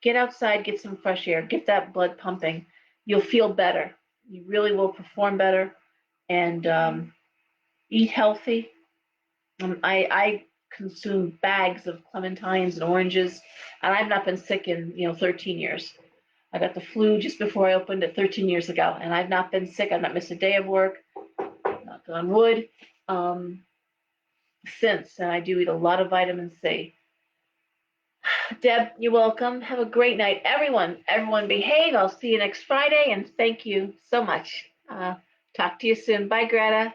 Get outside, get some fresh air, get that blood pumping. You'll feel better. You really will perform better. And eat healthy. I consume bags of clementines and oranges, and I've not been sick in 13 years. I got the flu just before I opened it 13 years ago, and I've not been sick. I've not missed a day of work, knock on wood, since. And I do eat a lot of vitamin C. Deb, you're welcome. Have a great night, everyone behave. I'll see you next Friday, and thank you so much. Talk to you soon. Bye, Greta.